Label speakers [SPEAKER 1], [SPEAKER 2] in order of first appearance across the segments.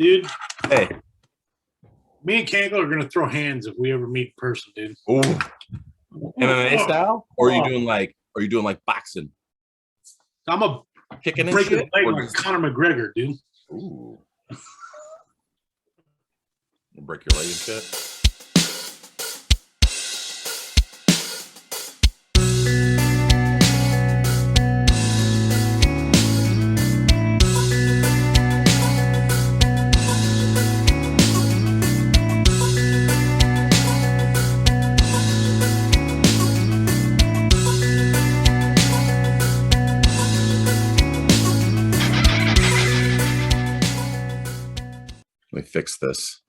[SPEAKER 1] Dude,
[SPEAKER 2] Hey.
[SPEAKER 1] me and Cankle are gonna throw hands if we ever meet in person, dude.
[SPEAKER 2] Ooh. MMA style? Or are you doing like boxing?
[SPEAKER 1] I'm a
[SPEAKER 2] Kicking and
[SPEAKER 1] breaking
[SPEAKER 2] shit?
[SPEAKER 1] leg
[SPEAKER 2] Or
[SPEAKER 1] like
[SPEAKER 2] just-
[SPEAKER 1] Conor McGregor, dude.
[SPEAKER 2] Ooh. Break your leg and shit. Let me fix this.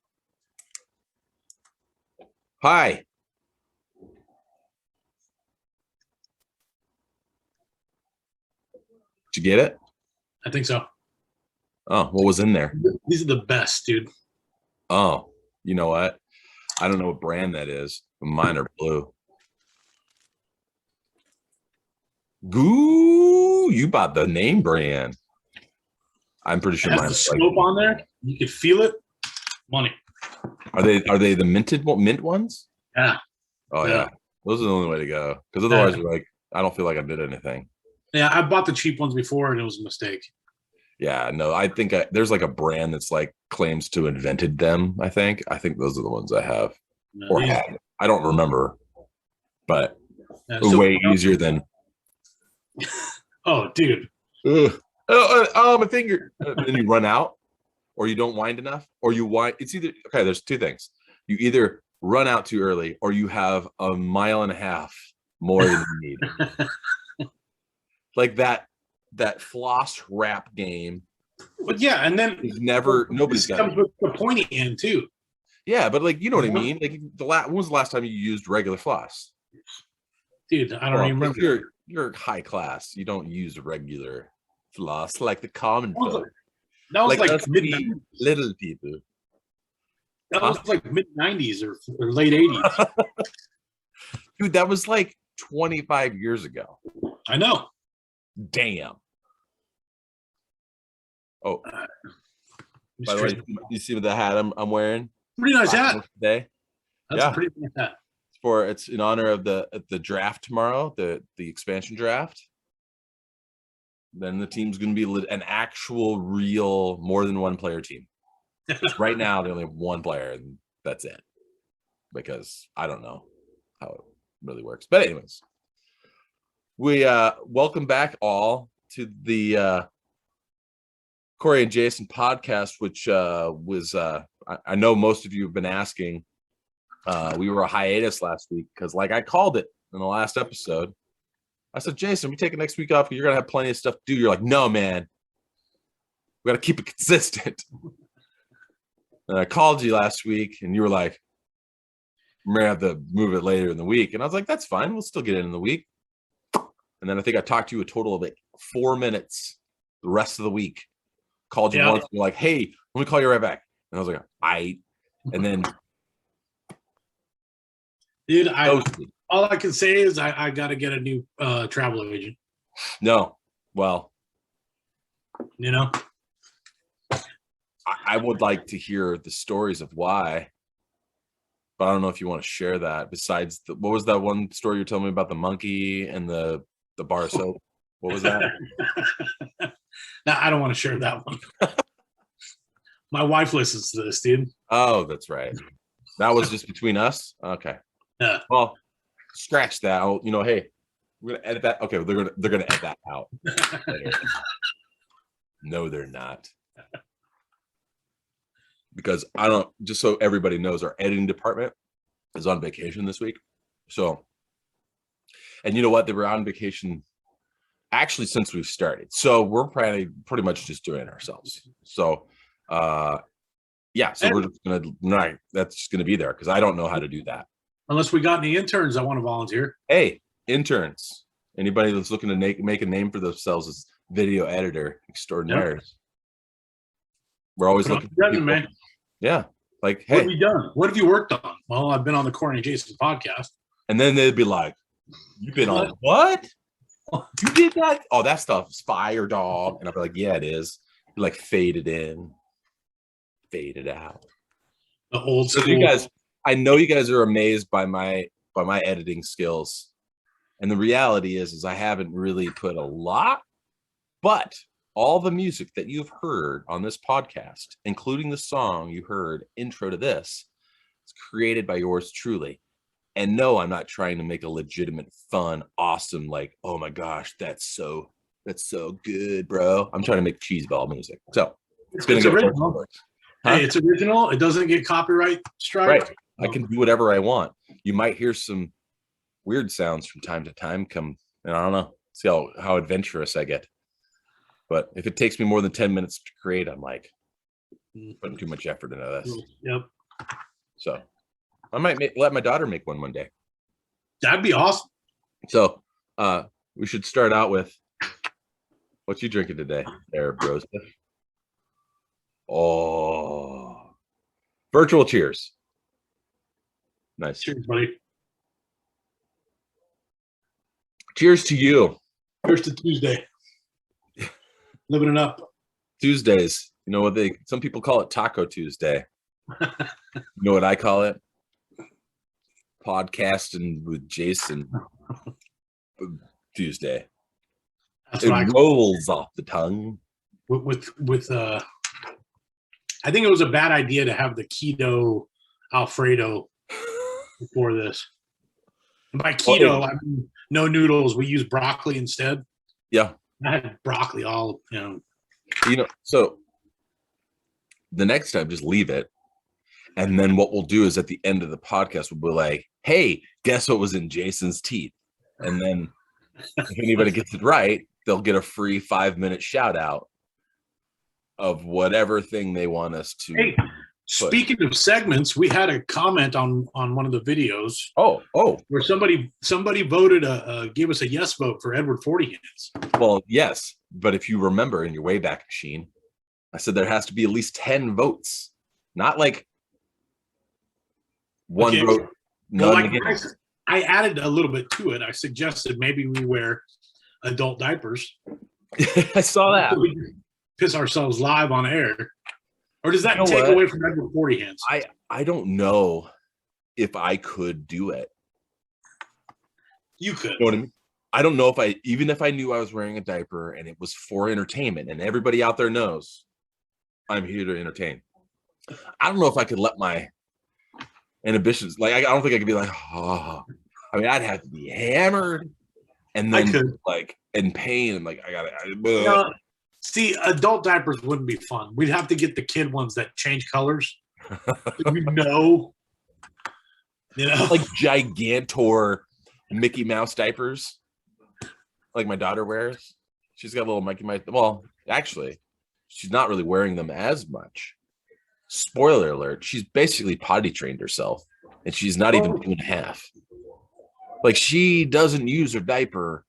[SPEAKER 2] Hi. Did you get it?
[SPEAKER 1] I think so.
[SPEAKER 2] Oh, what was in there?
[SPEAKER 1] These are the best, dude.
[SPEAKER 2] Oh, you know what? I don't know what brand that is, but mine are blue. Goo, you bought the name brand. I'm pretty sure
[SPEAKER 1] It has
[SPEAKER 2] mine
[SPEAKER 1] the
[SPEAKER 2] is
[SPEAKER 1] scope on there. You can feel it. Money.
[SPEAKER 2] Are they the mint ones?
[SPEAKER 1] Yeah.
[SPEAKER 2] Oh yeah. Those are the only way to go. Because otherwise, you're like, I don't feel like I did anything.
[SPEAKER 1] Yeah, I bought the cheap ones before, and it was a mistake.
[SPEAKER 2] Yeah, no, I think there's like a brand that's like claims to invented them. I think those are the ones I have or had. I don't remember, but way easier than.
[SPEAKER 1] Oh, dude.
[SPEAKER 2] My finger. Then you run out, or you don't wind enough, or you wind. It's either okay. There's two things. You either run out too early, or you have a mile and a half more than you need. Like that Floss rap game.
[SPEAKER 1] But yeah, and then
[SPEAKER 2] nobody's got
[SPEAKER 1] comes with the pointy end too.
[SPEAKER 2] Yeah, but like you know what I mean. Like when was the last time you used regular floss?
[SPEAKER 1] Dude, I don't even remember.
[SPEAKER 2] You're high class. You don't use regular floss like the common folk.
[SPEAKER 1] That was like
[SPEAKER 2] little people.
[SPEAKER 1] That was like mid-90s or late 80s.
[SPEAKER 2] Dude, that was like 25 years ago.
[SPEAKER 1] I know.
[SPEAKER 2] Damn. Oh, by the way, you see the hat I'm wearing?
[SPEAKER 1] Pretty nice hat.
[SPEAKER 2] Today.
[SPEAKER 1] That's a pretty nice hat.
[SPEAKER 2] It's in honor of the draft tomorrow, the expansion draft. Then the team's going to be an actual, real, more than one player team. Right now, they only have one player, and that's it. Because I don't know how it really works. But anyways, we welcome back all to the Corey and Jason podcast, which was I know most of you have been asking. We were a hiatus last week because, like I called it in the last episode, I said, Jason, we take next week off because you're gonna have plenty of stuff to do. You're like, no, man, we got to keep it consistent. And I called you last week, and you were like, we're gonna have to move it later in the week. And I was like, that's fine. We'll still get it in the week. And then I think I talked to you a total of 4 minutes the rest of the week. Called you once, and you're like, hey, let me call you right back. And I was like, and then
[SPEAKER 1] dude, all I can say is I got to get a new travel agent.
[SPEAKER 2] No, well,
[SPEAKER 1] you know,
[SPEAKER 2] I would like to hear the stories of why, but I don't know if you want to share that. Besides, what was that one story you're telling me about the monkey and the bar soap? What was that?
[SPEAKER 1] No, I don't want to share that one. My wife listens to this, dude.
[SPEAKER 2] Oh, that's right. That was just between us. Okay.
[SPEAKER 1] Yeah.
[SPEAKER 2] Well, scratch that. Hey, we're gonna edit that. Okay, they're gonna edit that out. No, they're not. Because I don't. Just so everybody knows, our editing department is on vacation this week. So, and you know what? They were on vacation actually since we've started. So we're pretty much just doing it ourselves. So, yeah. So we're just gonna that's just gonna be there because I don't know how to do that.
[SPEAKER 1] Unless we got any interns that want to volunteer.
[SPEAKER 2] Hey, interns. Anybody that's looking to make a name for themselves as video editor extraordinaires. Yep. We're always looking for people. Man. Yeah. Like, hey.
[SPEAKER 1] What have you done? What have you worked on? Well, I've been on the Corey and Jason podcast.
[SPEAKER 2] And then they'd be like, you've been on what? You did that? Oh, that stuff is fire, dog. And I'd be like, yeah, it is. You like fade it in. faded out.
[SPEAKER 1] The old
[SPEAKER 2] So
[SPEAKER 1] school.
[SPEAKER 2] you guys, I know you guys are amazed by my editing skills. And the reality is I haven't really put a lot, but all the music that you've heard on this podcast, including the song you heard intro to this, is created by yours truly. And no, I'm not trying to make a legitimate, fun, awesome, like, oh my gosh, that's so good, bro. I'm trying to make cheeseball music. So
[SPEAKER 1] it's original. Huh? Hey, it's original. It doesn't get copyright strike.
[SPEAKER 2] Right. I can do whatever I want. You might hear some weird sounds from time to time. And I don't know. See how adventurous I get. But if it takes me more than 10 minutes to create, I'm like putting too much effort into this.
[SPEAKER 1] Yep.
[SPEAKER 2] So I might let my daughter make one day.
[SPEAKER 1] That'd be awesome.
[SPEAKER 2] So we should start out with, what you drinking today there, bros? Oh, virtual cheers. Nice.
[SPEAKER 1] Cheers, buddy.
[SPEAKER 2] Cheers to you.
[SPEAKER 1] Cheers to Tuesday. Living it up.
[SPEAKER 2] Tuesdays. You know what some people call it Taco Tuesday. You know what I call it? Podcasting with Jason Tuesday. That's it rolls off the tongue.
[SPEAKER 1] With I think it was a bad idea to have the keto Alfredo before this. And by keto, I mean no noodles. We use broccoli instead.
[SPEAKER 2] Yeah.
[SPEAKER 1] I had broccoli
[SPEAKER 2] so the next time just leave it. And then what we'll do is at the end of the podcast, we'll be like, hey, guess what was in Jason's teeth? And then if anybody gets it right, they'll get a free 5-minute shout out of whatever thing they want us to.
[SPEAKER 1] Hey, speaking of segments, we had a comment on one of the videos.
[SPEAKER 2] Oh,
[SPEAKER 1] where somebody voted gave us a yes vote for Edward 40 Hands.
[SPEAKER 2] Well, yes, but if you remember in your Wayback Machine, I said there has to be at least 10 votes, not like one vote.
[SPEAKER 1] Well, I added a little bit to it. I suggested maybe we wear adult diapers.
[SPEAKER 2] I saw that.
[SPEAKER 1] We piss ourselves live on air. Or does that take away from Edward 40 Hands?
[SPEAKER 2] I don't know if I could do it.
[SPEAKER 1] You could.
[SPEAKER 2] You know what I mean? I don't know even if I knew I was wearing a diaper and it was for entertainment and everybody out there knows I'm here to entertain. I don't know if I could let my inhibitions, like, I don't think I could be like, oh, I mean, I'd have to be hammered and then like in pain and like,
[SPEAKER 1] see, adult diapers wouldn't be fun. We'd have to get the kid ones that change colors. You know,
[SPEAKER 2] like Gigantor Mickey Mouse diapers, like my daughter wears. She's got a little Mickey Mouse. Well, actually, she's not really wearing them as much. Spoiler alert: she's basically potty trained herself, and she's not even 2.5. Like, she doesn't use her diaper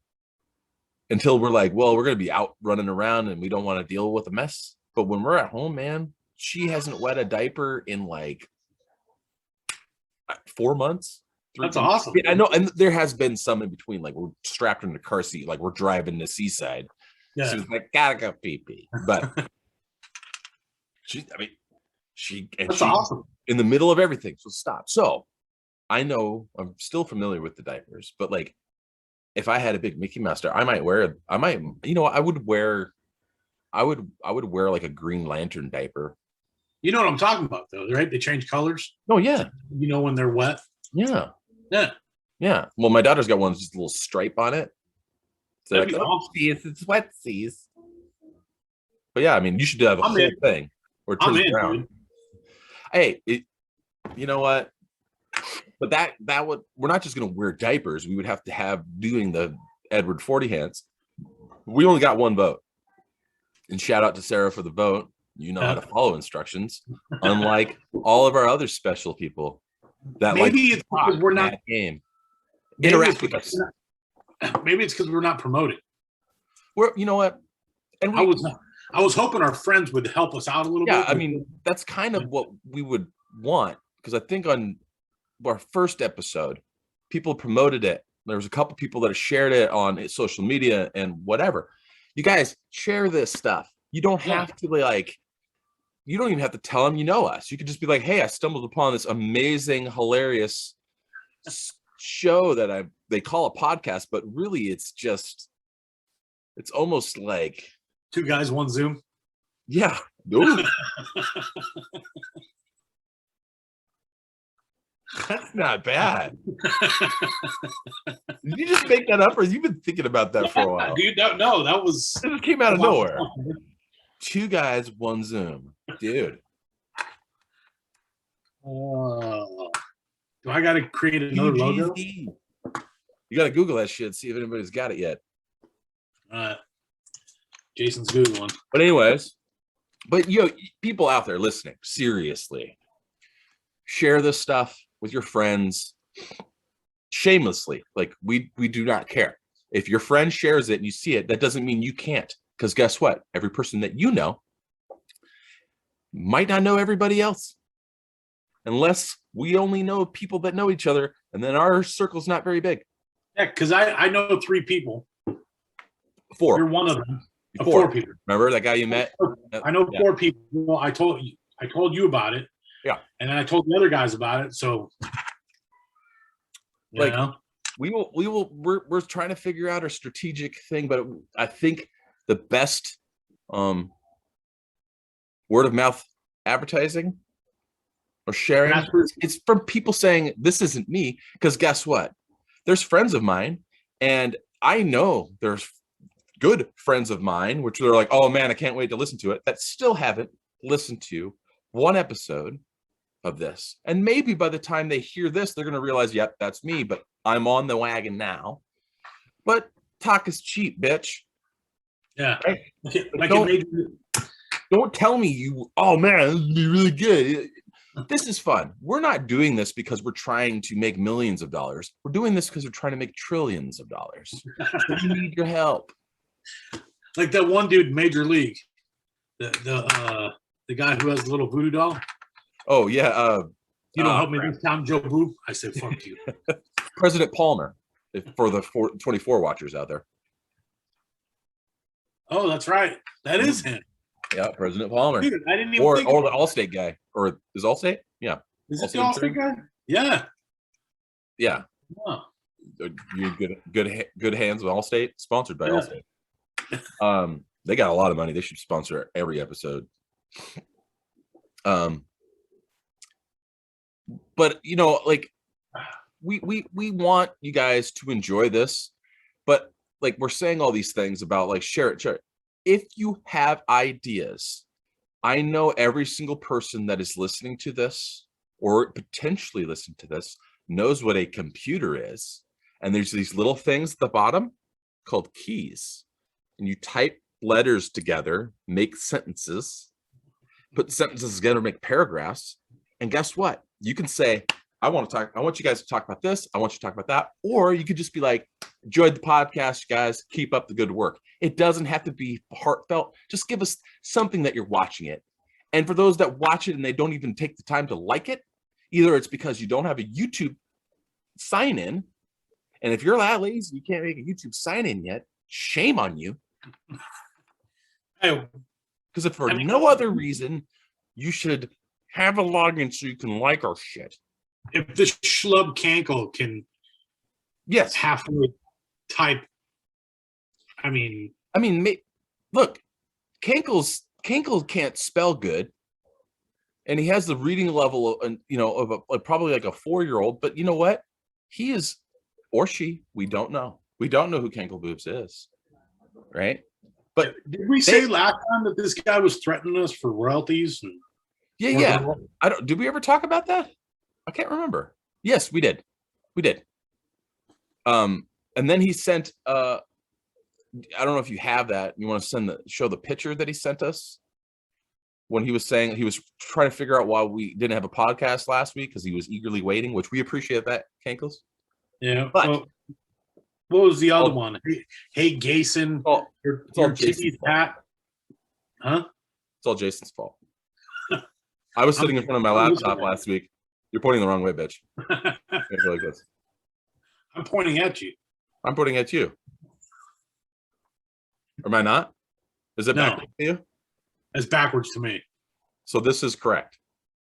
[SPEAKER 2] until we're like, well, we're gonna be out running around and we don't want to deal with a mess. But when we're at home, man, she hasn't wet a diaper in like 4 months.
[SPEAKER 1] That's awesome.
[SPEAKER 2] I know, and there has been some in between. Like, we're strapped in the car seat, like we're driving to Seaside. Yeah. She was like, gotta go pee pee, but
[SPEAKER 1] that's awesome.
[SPEAKER 2] In the middle of everything. So stop. So I know I'm still familiar with the diapers, but like, if I had a big Mickey Mouse diaper, I would wear like a Green Lantern diaper.
[SPEAKER 1] You know what I'm talking about, though, right? They change colors.
[SPEAKER 2] Oh yeah.
[SPEAKER 1] You know when they're wet.
[SPEAKER 2] Yeah. Well, my daughter's got one just a little stripe on it. So like, it's wetsies. But yeah, I mean, you should have a whole thing or turn it around. Hey, you know what? But that would, we're not just gonna wear diapers. We would have to have doing the Edward 40 Hands. We only got one vote. And shout out to Sarah for the vote. You know how to follow instructions, unlike all of our other special people that
[SPEAKER 1] maybe it's because we're not
[SPEAKER 2] game.
[SPEAKER 1] Interact with us. Maybe it's because we're not promoting.
[SPEAKER 2] You know what? And
[SPEAKER 1] I was hoping our friends would help us out a little bit.
[SPEAKER 2] Yeah, I mean, that's kind of what we would want, because I think on our first episode, people promoted it. There was a couple people that have shared it on social media and whatever. You guys share this stuff. You don't have to like you don't even have to tell them you know us. You could just be like, hey, I stumbled upon this amazing, hilarious show that they call a podcast, but really it's almost like
[SPEAKER 1] two guys, one Zoom.
[SPEAKER 2] Yeah. Ooh. That's not bad. Did you just make that up, or you've been thinking about that for a while?
[SPEAKER 1] Dude, no, that was
[SPEAKER 2] it just came out of nowhere. Two guys, one Zoom, dude.
[SPEAKER 1] Do I got to create another logo?
[SPEAKER 2] You got to Google that shit, see if anybody's got it yet.
[SPEAKER 1] Jason's Googling.
[SPEAKER 2] But anyways, people out there listening, seriously, share this stuff with your friends shamelessly. Like we do not care. If your friend shares it and you see it, that doesn't mean you can't. Because guess what? Every person that you know might not know everybody else. Unless we only know people that know each other, and then our circle's not very big.
[SPEAKER 1] Yeah, because I know 3 people.
[SPEAKER 2] 4.
[SPEAKER 1] You're one of them.
[SPEAKER 2] 4
[SPEAKER 1] people.
[SPEAKER 2] Remember that guy you met?
[SPEAKER 1] I know 4 people. I told you about it.
[SPEAKER 2] Yeah.
[SPEAKER 1] And then I told the other guys about it. So
[SPEAKER 2] like we're trying to figure out a strategic thing, but I think the best word of mouth advertising or sharing, it's from people saying this isn't me. Because guess what? There's friends of mine, and I know there's good friends of mine, which they're like, oh man, I can't wait to listen to it, that still haven't listened to one episode of this. And maybe by the time they hear this, they're going to realize, yep, that's me, but I'm on the wagon now. But talk is cheap, bitch.
[SPEAKER 1] Yeah.
[SPEAKER 2] Right?
[SPEAKER 1] Like
[SPEAKER 2] don't tell me oh man, this would be really good. This is fun. We're not doing this because we're trying to make millions of dollars. We're doing this because we're trying to make trillions of dollars. So we need your help.
[SPEAKER 1] Like that one dude, Major League, the guy who has the little voodoo doll.
[SPEAKER 2] Oh yeah.
[SPEAKER 1] You don't help me this time, Joe Boo. I said, fuck you.
[SPEAKER 2] President Palmer, for the 24 watchers out there.
[SPEAKER 1] Oh, that's right. That is him.
[SPEAKER 2] Yeah, President Palmer.
[SPEAKER 1] Dude, I didn't even
[SPEAKER 2] or
[SPEAKER 1] think
[SPEAKER 2] the Allstate guy. Or is Allstate? Yeah.
[SPEAKER 1] Is it the Allstate guy? Yeah.
[SPEAKER 2] Yeah.
[SPEAKER 1] Oh.
[SPEAKER 2] You good hands with Allstate, sponsored by Allstate. They got a lot of money. They should sponsor every episode. But like we want you guys to enjoy this, but like we're saying all these things about like share it. If you have ideas, I know every single person that is listening to this or potentially listening to this knows what a computer is. And there's these little things at the bottom called keys. And you type letters together, make sentences, put the sentences together, make paragraphs. And guess what? You can say, I want you guys to talk about this. I want you to talk about that. Or you could just be like, enjoyed the podcast, you guys. Keep up the good work. It doesn't have to be heartfelt. Just give us something that you're watching it. And for those that watch it and they don't even take the time to like it, either it's because you don't have a YouTube sign in. And if you're that lazy, you can't make a YouTube sign in yet, shame on you. Because if for no other reason, you should have a login so you can like our shit.
[SPEAKER 1] If the schlub Cankle can halfway type,
[SPEAKER 2] look, Cankle can't spell good, and he has the reading level of probably like a 4-year-old. But you know what? He is, or she. We don't know. We don't know who Cankle Boobs is, right? But
[SPEAKER 1] did we say last time that this guy was threatening us for royalties?
[SPEAKER 2] Yeah. Did we ever talk about that? I can't remember. Yes, we did. And then he sent I don't know if you have that. You want to show the picture that he sent us when he was saying he was trying to figure out why we didn't have a podcast last week because he was eagerly waiting, which we appreciate that, Cankles.
[SPEAKER 1] Yeah. But what was the other one? Hey Jason, your Jason's hat. Huh?
[SPEAKER 2] It's all Jason's fault. I was sitting in front of my laptop last week. You're pointing the wrong way, bitch. Like this.
[SPEAKER 1] I'm pointing at you.
[SPEAKER 2] I'm pointing at you. Am I not? Is it backwards to you?
[SPEAKER 1] It's backwards to me.
[SPEAKER 2] So this is correct.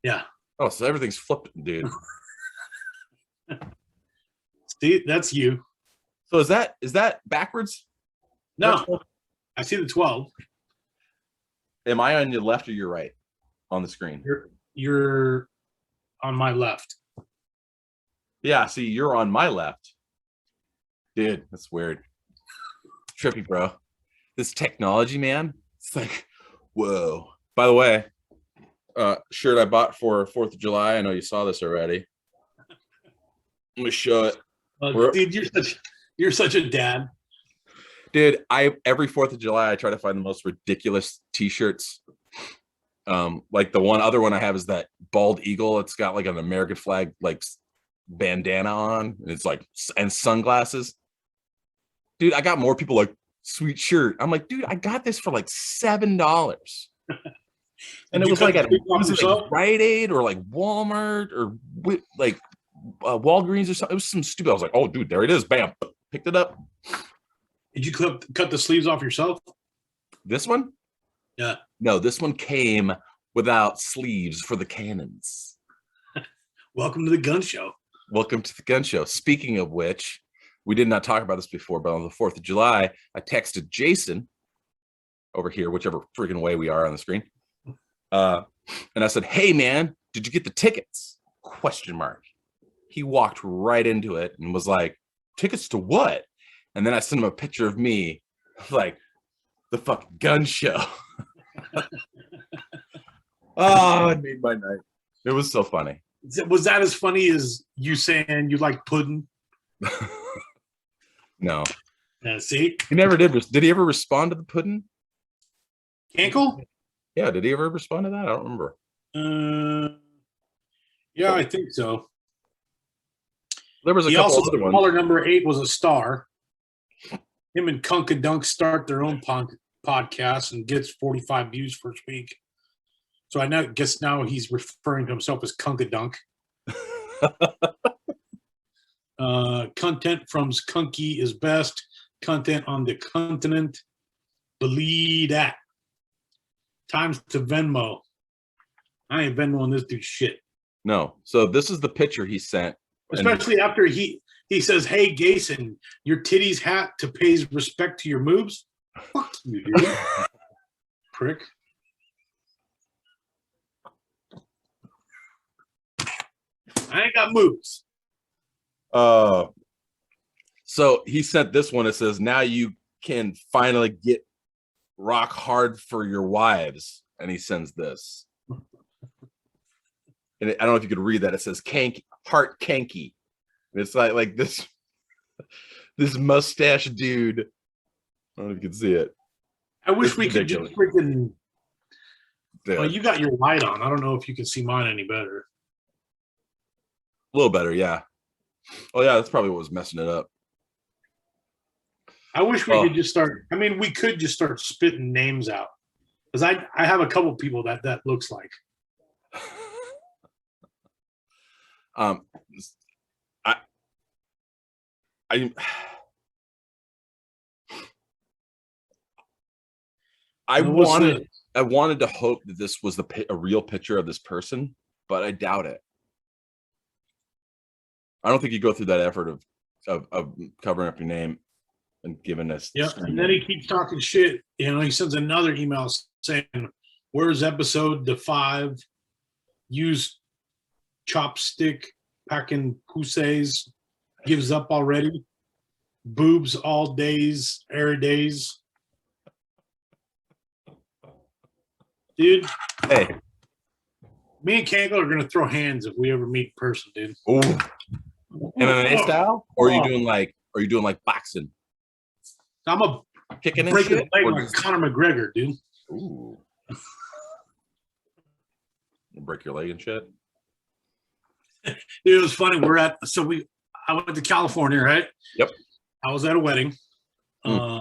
[SPEAKER 1] Yeah.
[SPEAKER 2] Oh, so everything's flipped, dude.
[SPEAKER 1] See, that's you.
[SPEAKER 2] So is that backwards?
[SPEAKER 1] No, I see the 12.
[SPEAKER 2] Am I on your left or your right on the screen?
[SPEAKER 1] You're on my left.
[SPEAKER 2] Yeah, see, you're on my left. Dude, that's weird. Trippy, bro. This technology, man. It's like, whoa. By the way, shirt I bought for 4th of July. I know you saw this already. Let me show it.
[SPEAKER 1] Dude, you're such a dad.
[SPEAKER 2] Dude, every 4th of July I try to find the most ridiculous t-shirts. Like the other one I have is that bald eagle. It's got like an American flag like bandana on, and it's like, and sunglasses. Dude, I got more people like, sweet shirt. I'm like, dude, I got this for like $7. And it was like at Rite Aid or like Walmart or like Walgreens or something. It was some stupid. I was like, oh, dude, there it is. Bam. Picked it up.
[SPEAKER 1] Did you cut the sleeves off yourself?
[SPEAKER 2] This one?
[SPEAKER 1] Yeah.
[SPEAKER 2] No, this one came without sleeves for the cannons.
[SPEAKER 1] Welcome to the gun show.
[SPEAKER 2] Welcome to the gun show. Speaking of which, we did not talk about this before, but on the 4th of July, I texted Jason over here, whichever freaking way we are on the screen. And I said, hey, man, did you get the tickets? ? He walked right into it and was like, tickets to what? And then I sent him a picture of me, like, the fucking gun show. Oh, it made my night. It was so funny.
[SPEAKER 1] Was that as funny as you saying you like pudding?
[SPEAKER 2] No.
[SPEAKER 1] See?
[SPEAKER 2] He never did. Did he ever respond to the pudding?
[SPEAKER 1] Cankle?
[SPEAKER 2] Yeah, did he ever respond to that? I don't remember.
[SPEAKER 1] Yeah, I think so.
[SPEAKER 2] There was a couple other ones.
[SPEAKER 1] Caller number 8 was a star. Him and Kunkadunk start their own podcast and gets 45 views first week. So I guess now he's referring to himself as Kunkadunk. Content from Skunky is best. Content on the continent. Believe that. Times to Venmo. I ain't Venmoing this dude shit.
[SPEAKER 2] No. So this is the picture he sent.
[SPEAKER 1] Especially after he says, hey, Jason, your titties hat to pays respect to your moves. Fuck you, dude. Prick. I ain't got moves.
[SPEAKER 2] So he sent this one. It says, now you can finally get rock hard for your wives. And he sends this. And I don't know if you could read that. It says heart kanky. And it's like this mustache dude. I don't know if you can see it.
[SPEAKER 1] I wish we could just freaking. Well, you got your light on. I don't know if you can see mine any better.
[SPEAKER 2] A little better, yeah. Oh yeah, that's probably what was messing it up.
[SPEAKER 1] I wish we could just start. I mean, we could just start spitting names out, because I have a couple people that looks like. I wanted to hope that this was a real picture of this person, but I doubt it. I don't think you go through that effort of covering up your name and giving us. Yeah, and then he keeps talking shit. You know, he sends another email saying, "Where's episode 5? Use chopstick packing pussies. Gives up already. Boobs all days, air days." Dude.
[SPEAKER 2] Hey.
[SPEAKER 1] Me and Cankle are gonna throw hands if we ever meet in person, dude.
[SPEAKER 2] Ooh. MMA style? Or are you doing like boxing?
[SPEAKER 1] I'm a
[SPEAKER 2] kicking
[SPEAKER 1] break the leg like Conor McGregor, dude.
[SPEAKER 2] Ooh. Break your leg and shit.
[SPEAKER 1] Dude, it was funny. I went to California, right?
[SPEAKER 2] Yep.
[SPEAKER 1] I was at a wedding. And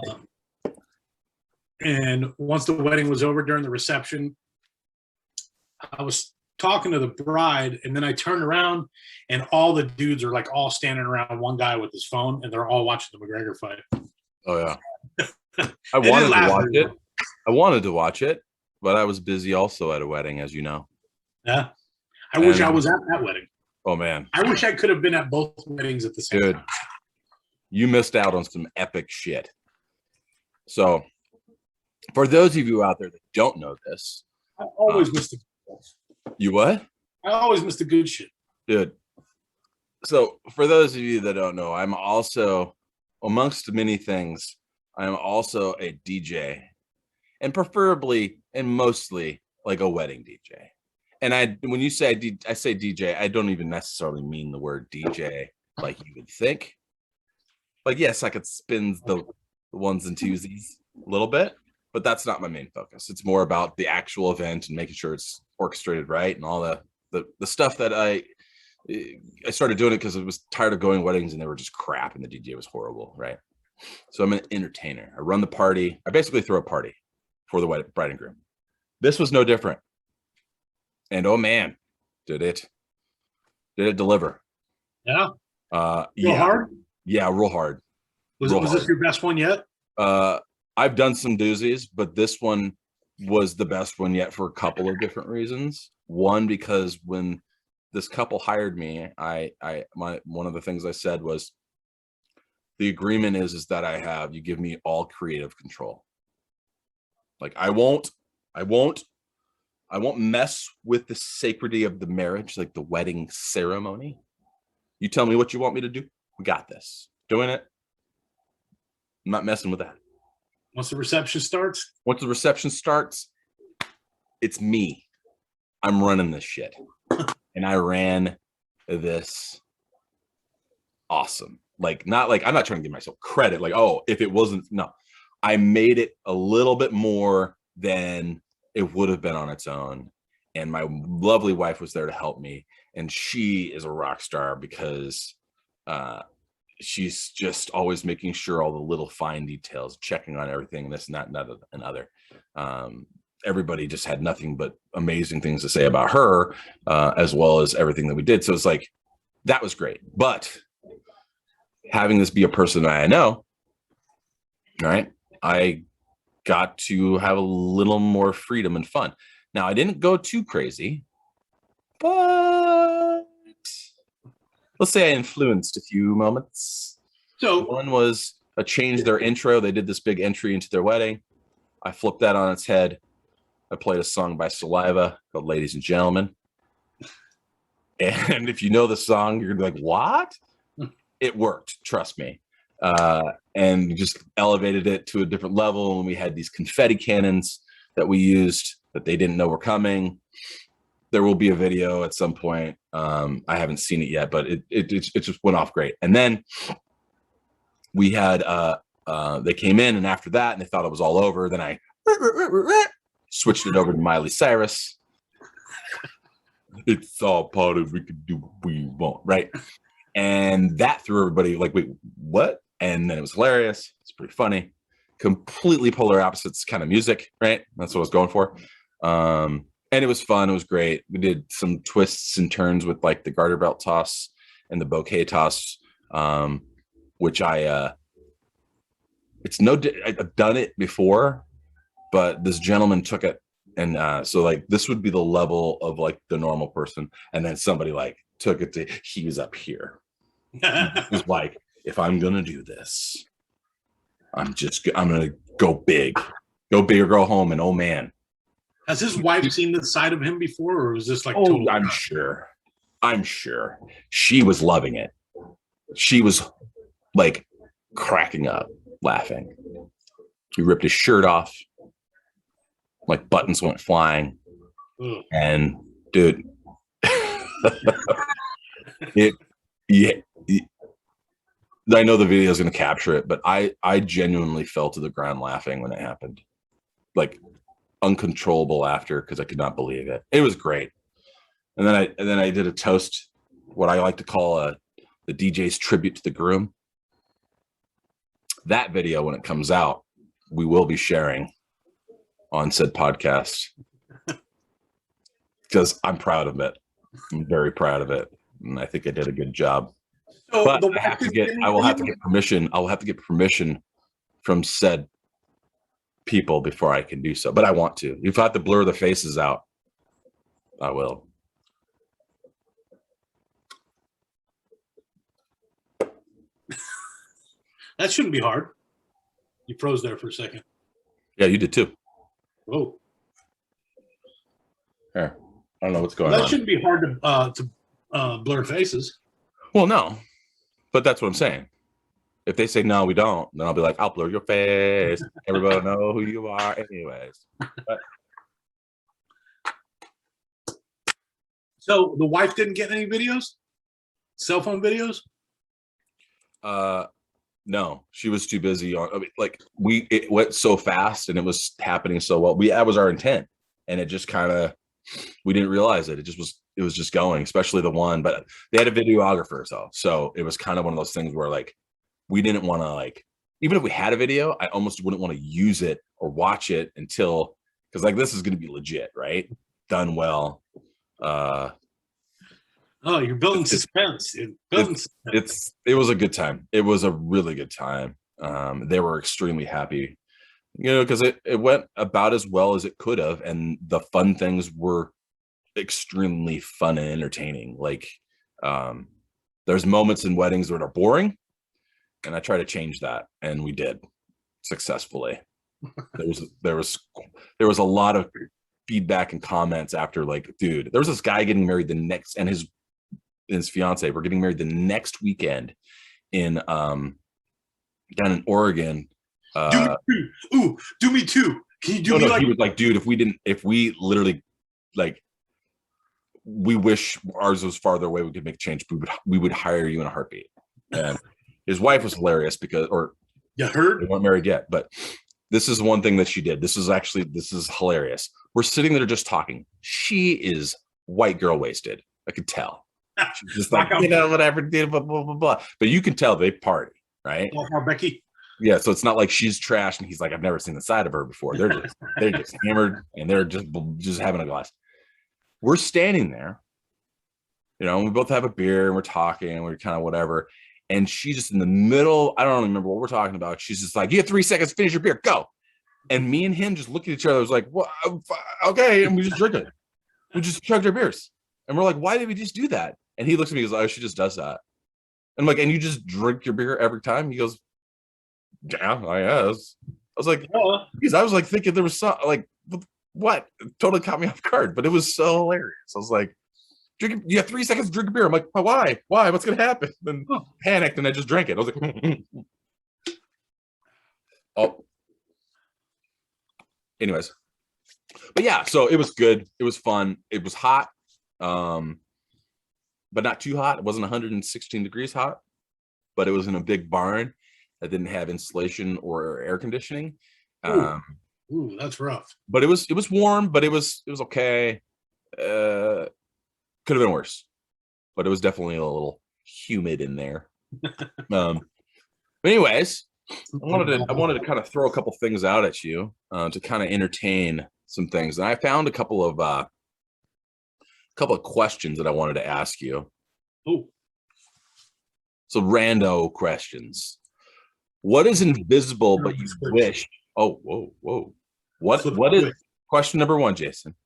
[SPEAKER 1] once the wedding was over, during the reception, I was talking to the bride, and then I turned around and all the dudes are like all standing around one guy with his phone, and they're all watching the McGregor fight.
[SPEAKER 2] Oh yeah. I wanted to watch it. but I was busy also at a wedding, as you know.
[SPEAKER 1] Yeah. I wish I
[SPEAKER 2] And-
[SPEAKER 1] was at that wedding.
[SPEAKER 2] Oh man,
[SPEAKER 1] I wish I could have been at both weddings at the same
[SPEAKER 2] dude,
[SPEAKER 1] time.
[SPEAKER 2] you missed out on some epic shit. So, for those of you out there that don't know this,
[SPEAKER 1] I always miss the
[SPEAKER 2] you what?
[SPEAKER 1] I always miss the good shit.
[SPEAKER 2] Dude. So, for those of you that don't know, I'm also, amongst many things, I'm also a DJ, and preferably and mostly like a wedding DJ. And when you say I say DJ, I don't even necessarily mean the word DJ like you would think. Like, yes, I could spin the ones and twosies a little bit, but that's not my main focus. It's more about the actual event and making sure it's orchestrated right and all the stuff that I started doing it because I was tired of going weddings and they were just crap and the DJ was horrible, right? So I'm an entertainer. I run the party. I basically throw a party for the bride and groom. This was no different. And oh man, did it deliver?
[SPEAKER 1] Yeah.
[SPEAKER 2] Yeah,
[SPEAKER 1] hard?
[SPEAKER 2] Yeah, real hard.
[SPEAKER 1] Was this your best one yet?
[SPEAKER 2] I've done some doozies, but this one was the best one yet for a couple of different reasons. One, because when this couple hired me, one of the things I said was the agreement is that you give me all creative control. Like I won't mess with the sacredity of the marriage, like the wedding ceremony. You tell me what you want me to do. We got this. Doing it. I'm not messing with that.
[SPEAKER 1] Once the reception starts,
[SPEAKER 2] it's me. I'm running this shit. And I ran this awesome. Like, not like I'm not trying to give myself credit. Like, oh, if it wasn't, no. I made it a little bit more than it would have been on its own. And my lovely wife was there to help me. And she is a rock star because she's just always making sure all the little fine details, checking on everything, this and that and other. Everybody just had nothing but amazing things to say about her, as well as everything that we did. So it's like, that was great. But having this be a person that I know, right? I got to have a little more freedom and fun. Now, I didn't go too crazy, but let's say I influenced a few moments.
[SPEAKER 1] So
[SPEAKER 2] one was a change their intro. They did this big entry into their wedding. I flipped that on its head. I played a song by Saliva called Ladies and Gentlemen. And if you know the song, you're gonna be like, what? It worked, trust me. And just elevated it to a different level. And we had these confetti cannons that we used that they didn't know were coming. There will be a video at some point. I haven't seen it yet, but it just went off great. And then we had they came in, and after that, and they thought it was all over. Then I switched it over to Miley Cyrus. It's all part of we can do what we want, right? And that threw everybody like, wait, what? And then it was hilarious. It's pretty funny. Completely polar opposites kind of music, right? That's what I was going for. And it was fun. It was great. We did some twists and turns with like the garter belt toss and the bouquet toss, which I've done it before, but this gentleman took it. And so like, this would be the level of like the normal person. And then somebody like took it to, he was up here. He was like, if I'm going to do this, I'm going to go big or go home. And oh man.
[SPEAKER 1] Has his wife seen the side of him before, or was this like?
[SPEAKER 2] Oh, I'm sure she was loving it. She was like cracking up, laughing. He ripped his shirt off, like buttons went flying.
[SPEAKER 1] Ugh.
[SPEAKER 2] And dude, I know the video is going to capture it, but I genuinely fell to the ground laughing when it happened. Like uncontrollable laughter because I could not believe it. It was great. And then I did a toast, what I like to call the DJ's tribute to the groom. That video, when it comes out, we will be sharing on said podcast because I'm proud of it. I'm very proud of it, and I think I did a good job. So but I will have to get permission. I will have to get permission from said people before I can do so, but I want to. If I have to blur the faces out, I will.
[SPEAKER 1] That shouldn't be hard. You froze there for a second.
[SPEAKER 2] Yeah, you did too.
[SPEAKER 1] Whoa.
[SPEAKER 2] Here. I don't know what's going
[SPEAKER 1] That
[SPEAKER 2] on.
[SPEAKER 1] shouldn't be hard to blur faces.
[SPEAKER 2] Well, no, but that's what I'm saying. If they say no, we don't, then I'll be like, I'll blur your face. Everybody know who you are, anyways. But
[SPEAKER 1] So the wife didn't get any videos, cell phone videos.
[SPEAKER 2] no, she was too busy on. I mean, like it went so fast and it was happening so well. That was our intent, and it just kind of we didn't realize it. It was just going, especially the one. But they had a videographer, so it was kind of one of those things where like we didn't want to like even if we had a video, I almost wouldn't want to use it or watch it until because like this is going to be legit, right? Done well.
[SPEAKER 1] Oh, you're building suspense.
[SPEAKER 2] It was a good time. It was a really good time. They were extremely happy, because it went about as well as it could have, and the fun things were extremely fun and entertaining. Like, there's moments in weddings that are boring, and I try to change that, and we did successfully. There was a lot of feedback and comments after, like, dude, there was this guy getting married the next, and his fiance were getting married the next weekend in down in Oregon.
[SPEAKER 1] Do me too. Ooh, do me too. Can you do me like?
[SPEAKER 2] He was like, dude, if we literally like, we wish ours was farther away, we could make a change. We would hire you in a heartbeat. And his wife was hilarious because, or
[SPEAKER 1] you heard?
[SPEAKER 2] They weren't married yet, but this is one thing that she did. This is hilarious. We're sitting there just talking. She is white girl wasted. I could tell. She's just like, whatever, blah, blah, blah, blah. But you can tell they party, right?
[SPEAKER 1] Oh, Becky.
[SPEAKER 2] Yeah, so it's not like she's trash and he's like, I've never seen the side of her before. They're just hammered and they're just having a glass. We're standing there, and we both have a beer and we're talking and we're kind of whatever. And she's just in the middle. I don't remember what we're talking about. She's just like, you have 3 seconds, finish your beer, go. And me and him just look at each other. I was like, well, okay. And we just drink it. We just chugged our beers. And we're like, why did we just do that? And he looks at me and goes, oh, she just does that. And I'm like, and you just drink your beer every time? He goes, yeah, I guess. I was like, because I was like thinking there was some like, what? It totally caught me off guard, but it was so hilarious. I was like, you have 3 seconds to drink a beer. I'm like, why? What's gonna happen? And panicked and I just drank it. I was like, oh. Anyways. But yeah, so it was good. It was fun. It was hot. But not too hot. It wasn't 116 degrees hot, but it was in a big barn that didn't have insulation or air conditioning.
[SPEAKER 1] Ooh, that's rough. But
[SPEAKER 2] it was warm, but it was okay. Could have been worse, but it was definitely a little humid in there. But anyways, I wanted to kind of throw a couple things out at you to kind of entertain some things, and I found a couple of questions that I wanted to ask you.
[SPEAKER 1] Oh,
[SPEAKER 2] so rando questions. What is invisible but you wish? Oh, whoa. What is question number 1, Jason?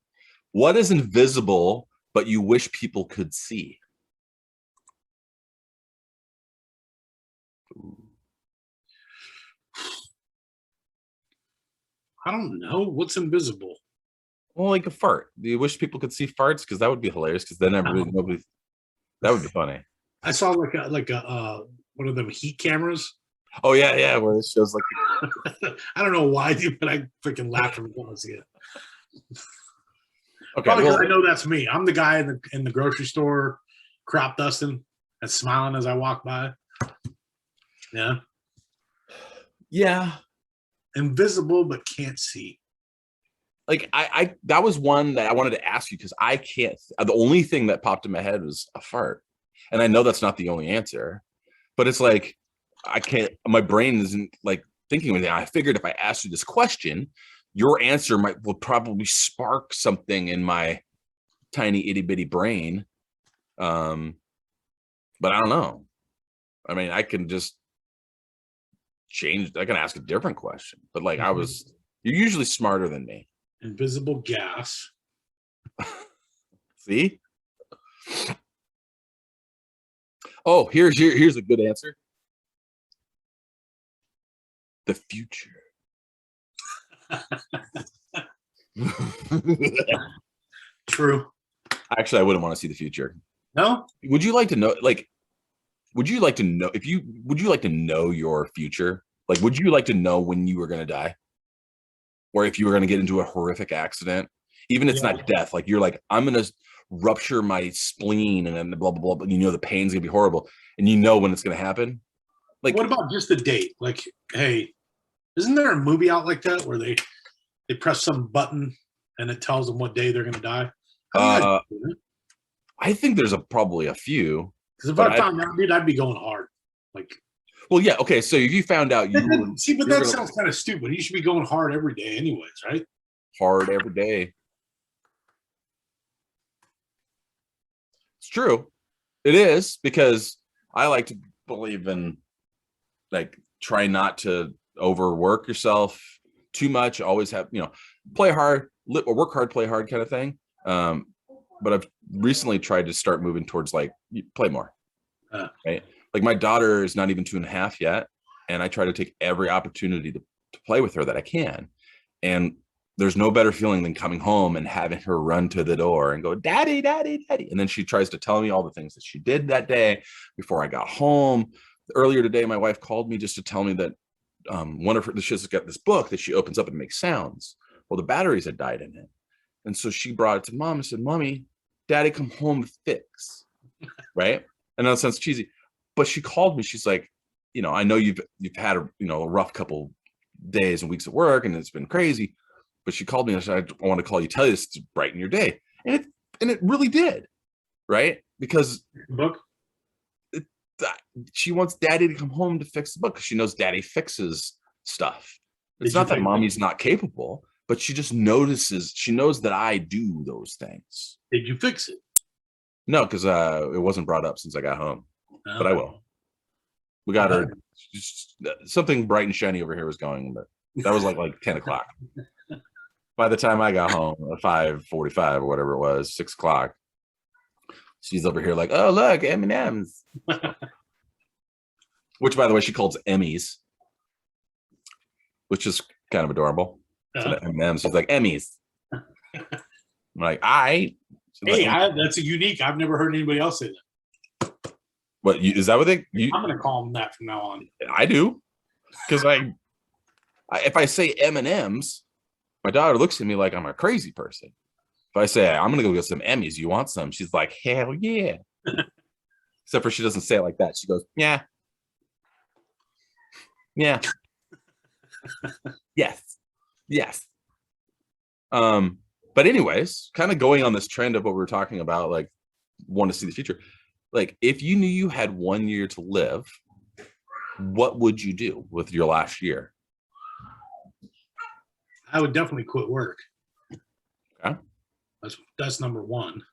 [SPEAKER 2] What is invisible but you wish people could see?
[SPEAKER 1] I don't know. What's invisible?
[SPEAKER 2] Well, like a fart. Do you wish people could see farts? Because that would be hilarious. Because then nobody. That would be funny.
[SPEAKER 1] I saw like a one of them heat cameras.
[SPEAKER 2] Oh yeah, where it shows like.
[SPEAKER 1] I don't know why, but I freaking laughed every time I see it.
[SPEAKER 2] Okay,
[SPEAKER 1] probably because I know that's me. I'm the guy in the grocery store, crop dusting and smiling as I walk by. Yeah.
[SPEAKER 2] Yeah.
[SPEAKER 1] Invisible but can't see.
[SPEAKER 2] Like I that was one that I wanted to ask you because I can't. The only thing that popped in my head was a fart, and I know that's not the only answer, but it's like I can't. My brain isn't like thinking anything. I figured if I asked you this question, your answer will probably spark something in my tiny itty bitty brain. But I don't know. I mean, I can just change. I can ask a different question, but like I was You're usually smarter than me.
[SPEAKER 1] Invisible gas.
[SPEAKER 2] See? Oh, here's a good answer. The future.
[SPEAKER 1] True.
[SPEAKER 2] Actually, I wouldn't want to see the future.
[SPEAKER 1] No?
[SPEAKER 2] Would you like to know, like, would you like to know your future? Like, would you like to know when you were going to die? Or if you were going to get into a horrific accident? Even if it's not death, like you're like, I'm going to rupture my spleen and then blah, blah, blah, but you know the pain's going to be horrible. And you know when it's going to happen? Like,
[SPEAKER 1] what about just the date? Like, hey, isn't there a movie out like that where they press some button and it tells them what day they're going to die?
[SPEAKER 2] I think there's probably a few.
[SPEAKER 1] Because if I found out, dude, I'd be going hard. Like,
[SPEAKER 2] well, yeah, okay. So if you found out
[SPEAKER 1] see, but that sounds kind of stupid. You should be going hard every day, anyways, right?
[SPEAKER 2] Hard every day. It's true. It is, because I like to believe in, like, try not to overwork yourself too much. Always have, play hard, work hard, play hard kind of thing. But I've recently tried to start moving towards, like, play more. Right? Like, my daughter is not even 2.5 yet, and I try to take every opportunity to play with her that I can. And there's no better feeling than coming home and having her run to the door and go, "Daddy, daddy, daddy." And then she tries to tell me all the things that she did that day before I got home. Earlier today, my wife called me just to tell me that one of her, she's got this book that she opens up and makes sounds. Well, the batteries had died in it. And so she brought it to Mom and said, "Mommy, Daddy come home fix." Right? And that sounds cheesy. But she called me. She's like, I know you've had a rough couple days and weeks at work, and it's been crazy. But she called me and said, "I want to call you, tell you this to brighten your day." And it really did, right? Because
[SPEAKER 1] book.
[SPEAKER 2] She wants Daddy to come home to fix the book because she knows Daddy fixes stuff. It's not that Mommy's not capable, but she just notices. She knows that I do those things.
[SPEAKER 1] Did you fix it?
[SPEAKER 2] No, because it wasn't brought up since I got home. But I will. We got her. Something bright and shiny over here was going, but that was like 10 o'clock. By the time I got home at 5:45 or whatever it was, 6 o'clock, she's over here like, "Oh, look, M&ms." Which, by the way, she calls Emmys, which is kind of adorable. So M&ms, she's like, "Emmys." I'm like, "Hey,
[SPEAKER 1] that's a unique. I've never heard anybody else say that.
[SPEAKER 2] What is that? What
[SPEAKER 1] I'm going to call them that from now on.
[SPEAKER 2] I do, because if I say M&ms, my daughter looks at me like I'm a crazy person. If I say, "I'm going to go get some Emmys, you want some?" She's like, "Hell yeah." Except for she doesn't say it like that. She goes, "Yeah. Yeah." Yes. Yes. But anyways, kind of going on this trend of what we were talking about, like, want to see the future. Like, if you knew you had 1 year to live, what would you do with your last year?
[SPEAKER 1] I would definitely quit work.
[SPEAKER 2] Okay.
[SPEAKER 1] That's number one.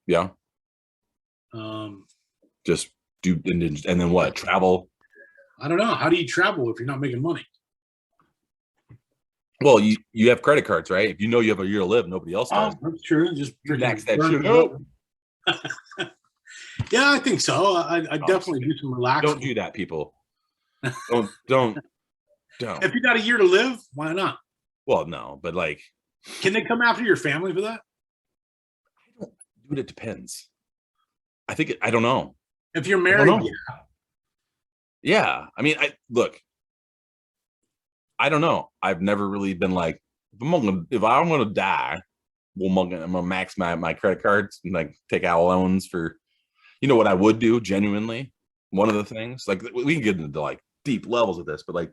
[SPEAKER 2] Yeah. Just do, and then what? Travel?
[SPEAKER 1] I don't know. How do you travel if you're not making money?
[SPEAKER 2] Well, you have credit cards, right? If you know you have a year to live, nobody else does.
[SPEAKER 1] Oh, that's true. Just
[SPEAKER 2] max that shit up.
[SPEAKER 1] Yeah, I think so. I definitely do some relaxing.
[SPEAKER 2] Don't do that, people. Don't.
[SPEAKER 1] If you got a year to live, why not?
[SPEAKER 2] Well, no, but like,
[SPEAKER 1] can they come after your family for that?
[SPEAKER 2] Dude, it depends. I don't know.
[SPEAKER 1] If you're married,
[SPEAKER 2] yeah. I mean, I don't know. I've never really been like, if I'm gonna die, I'm gonna max my credit cards and like take out loans for, what I would do genuinely. One of the things, like, we can get into like deep levels of this, but like,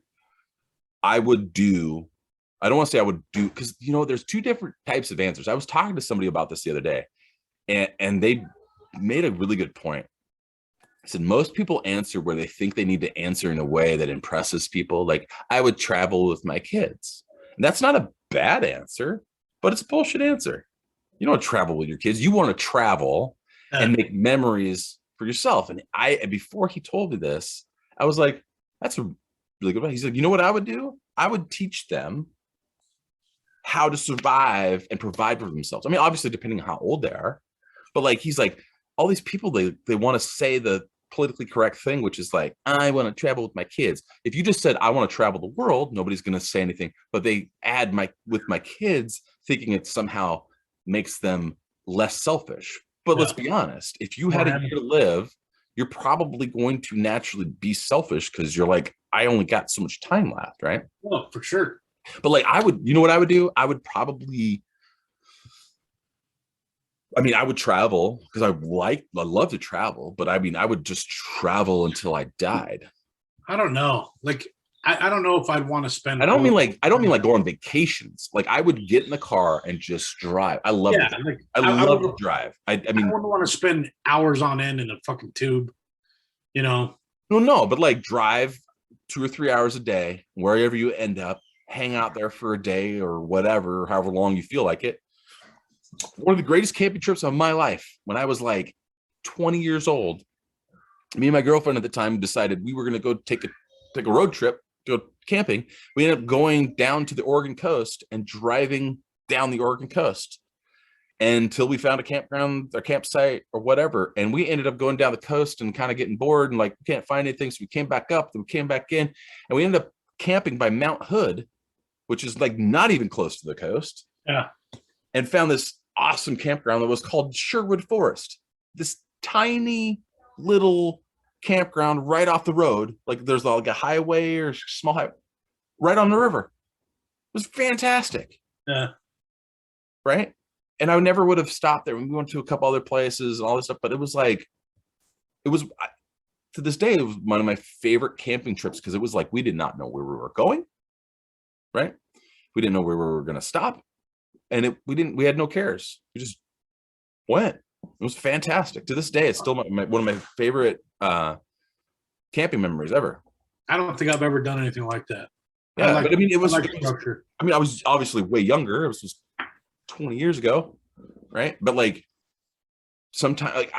[SPEAKER 2] I don't want to say I would do, because there's two different types of answers. I was talking to somebody about this the other day, and they made a really good point. I said, most people answer where they think they need to answer in a way that impresses people. Like, I would travel with my kids. And that's not a bad answer, but it's a bullshit answer. You don't travel with your kids. You want to travel and make memories for yourself. And before he told me this, I was like, that's a really good one. He's like, you know what I would do? I would teach them how to survive and provide for themselves. I mean, obviously, depending on how old they are, but like he's like, all these people, they want to say the politically correct thing, which is like, I want to travel with my kids. If you just said, I want to travel the world, nobody's going to say anything. But they add with my kids, thinking it somehow makes them less selfish. But let's be honest, if you had a year to live, you're probably going to naturally be selfish because you're like, I only got so much time left, right?
[SPEAKER 1] Oh, for sure.
[SPEAKER 2] But like you know what I would do? I would probably, I mean, I would travel because I love to travel, but I mean, I would just travel until I died.
[SPEAKER 1] I don't know. Like, I don't know if I'd want to spend.
[SPEAKER 2] I don't mean like go on vacations. Like I would get in the car and just drive. I love I love to drive. I mean,
[SPEAKER 1] I wouldn't want to spend hours on end in a fucking tube, you know.
[SPEAKER 2] No, but like drive 2 or 3 hours a day, wherever you end up, hang out there for a day or whatever, however long you feel like it. One of the greatest camping trips of my life, when I was like 20 years old, me and my girlfriend at the time decided we were going to go take a road trip, go camping. We ended up going down to the Oregon coast and driving down the Oregon coast until we found a campground or campsite or whatever. And we ended up going down the coast and kind of getting bored and like, we can't find anything. So we came back up, then we came back in, and we ended up camping by Mount Hood, which is like not even close to the coast.
[SPEAKER 1] Yeah.
[SPEAKER 2] And found this awesome campground that was called Sherwood Forest. This tiny little campground right off the road. Like there's like a highway or small highway right on the river. It was fantastic.
[SPEAKER 1] Yeah.
[SPEAKER 2] Right. And I never would have stopped there. We went to a couple other places and all this stuff, but it was to this day, it was one of my favorite camping trips because it was like we did not know where we were going. Right. We didn't know where we were going to stop. And we had no cares. We just went. It was fantastic. To this day, it's still one of my favorite camping memories ever.
[SPEAKER 1] I don't think I've ever done anything like that.
[SPEAKER 2] Yeah, but I mean, it was
[SPEAKER 1] structure.
[SPEAKER 2] I mean, I was obviously way younger. It was just 20 years ago, right? But like, sometimes, like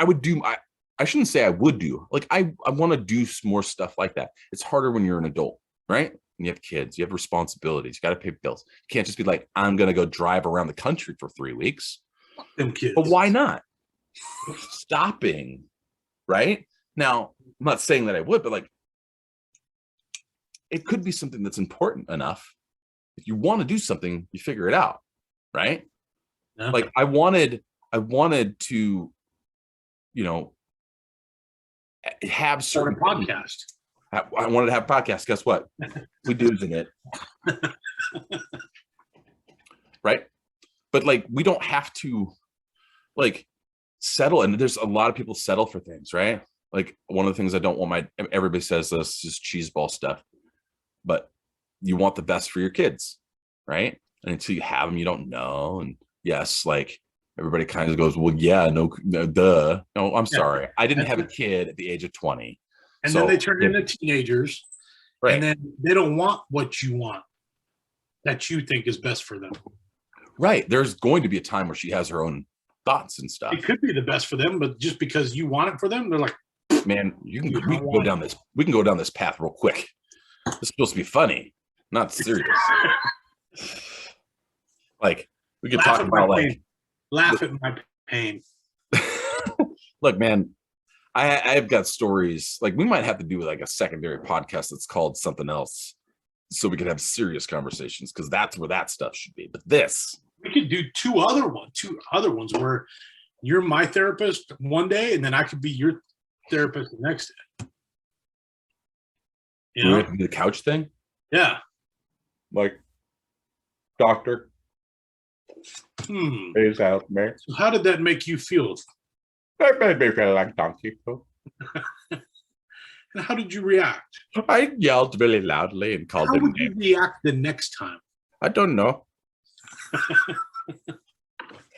[SPEAKER 2] I shouldn't say I would do. Like, I want to do more stuff like that. It's harder when you're an adult, right? And you have kids, you have responsibilities, you got to pay bills. You can't just be like, I'm going to go drive around the country for 3 weeks.
[SPEAKER 1] Them kids.
[SPEAKER 2] But why not? Stopping, right? Now, I'm not saying that I would, but like, it could be something that's important enough. If you want to do something, you figure it out, right? Yeah. Like I wanted to, you know, have certain
[SPEAKER 1] podcast.
[SPEAKER 2] I wanted to have a podcast. Guess what? We using it. Right? But like, we don't have to like settle. And there's a lot of people settle for things, right? Like one of the things I don't want everybody says this is cheeseball stuff, but you want the best for your kids, right? And until you have them, you don't know. And yes, like everybody kind of goes, well, yeah, no, duh. No, I'm sorry. I didn't have a kid at the age of 20.
[SPEAKER 1] And then they turn into teenagers, right? And then they don't want what you want that you think is best for them. Right.
[SPEAKER 2] There's going to be a time where she has her own thoughts and stuff.
[SPEAKER 1] It could be the best for them, but just because you want it for them, they're like,
[SPEAKER 2] man, we can go down this path real quick. It's supposed to be funny, not serious. Like we could talk about like
[SPEAKER 1] laugh at my pain.
[SPEAKER 2] Look, man, I've got stories. Like we might have to do like a secondary podcast that's called something else, so we could have serious conversations because that's where that stuff should be. But
[SPEAKER 1] we could do two other ones where you're my therapist one day, and then I could be your therapist the next day.
[SPEAKER 2] You know, the couch thing.
[SPEAKER 1] Yeah,
[SPEAKER 2] like doctor. Is out, man.
[SPEAKER 1] So how did that make you feel?
[SPEAKER 2] That made me feel like donkey.
[SPEAKER 1] And how did you react?
[SPEAKER 2] I yelled really loudly and called him.
[SPEAKER 1] How would you react the next time?
[SPEAKER 2] I don't know.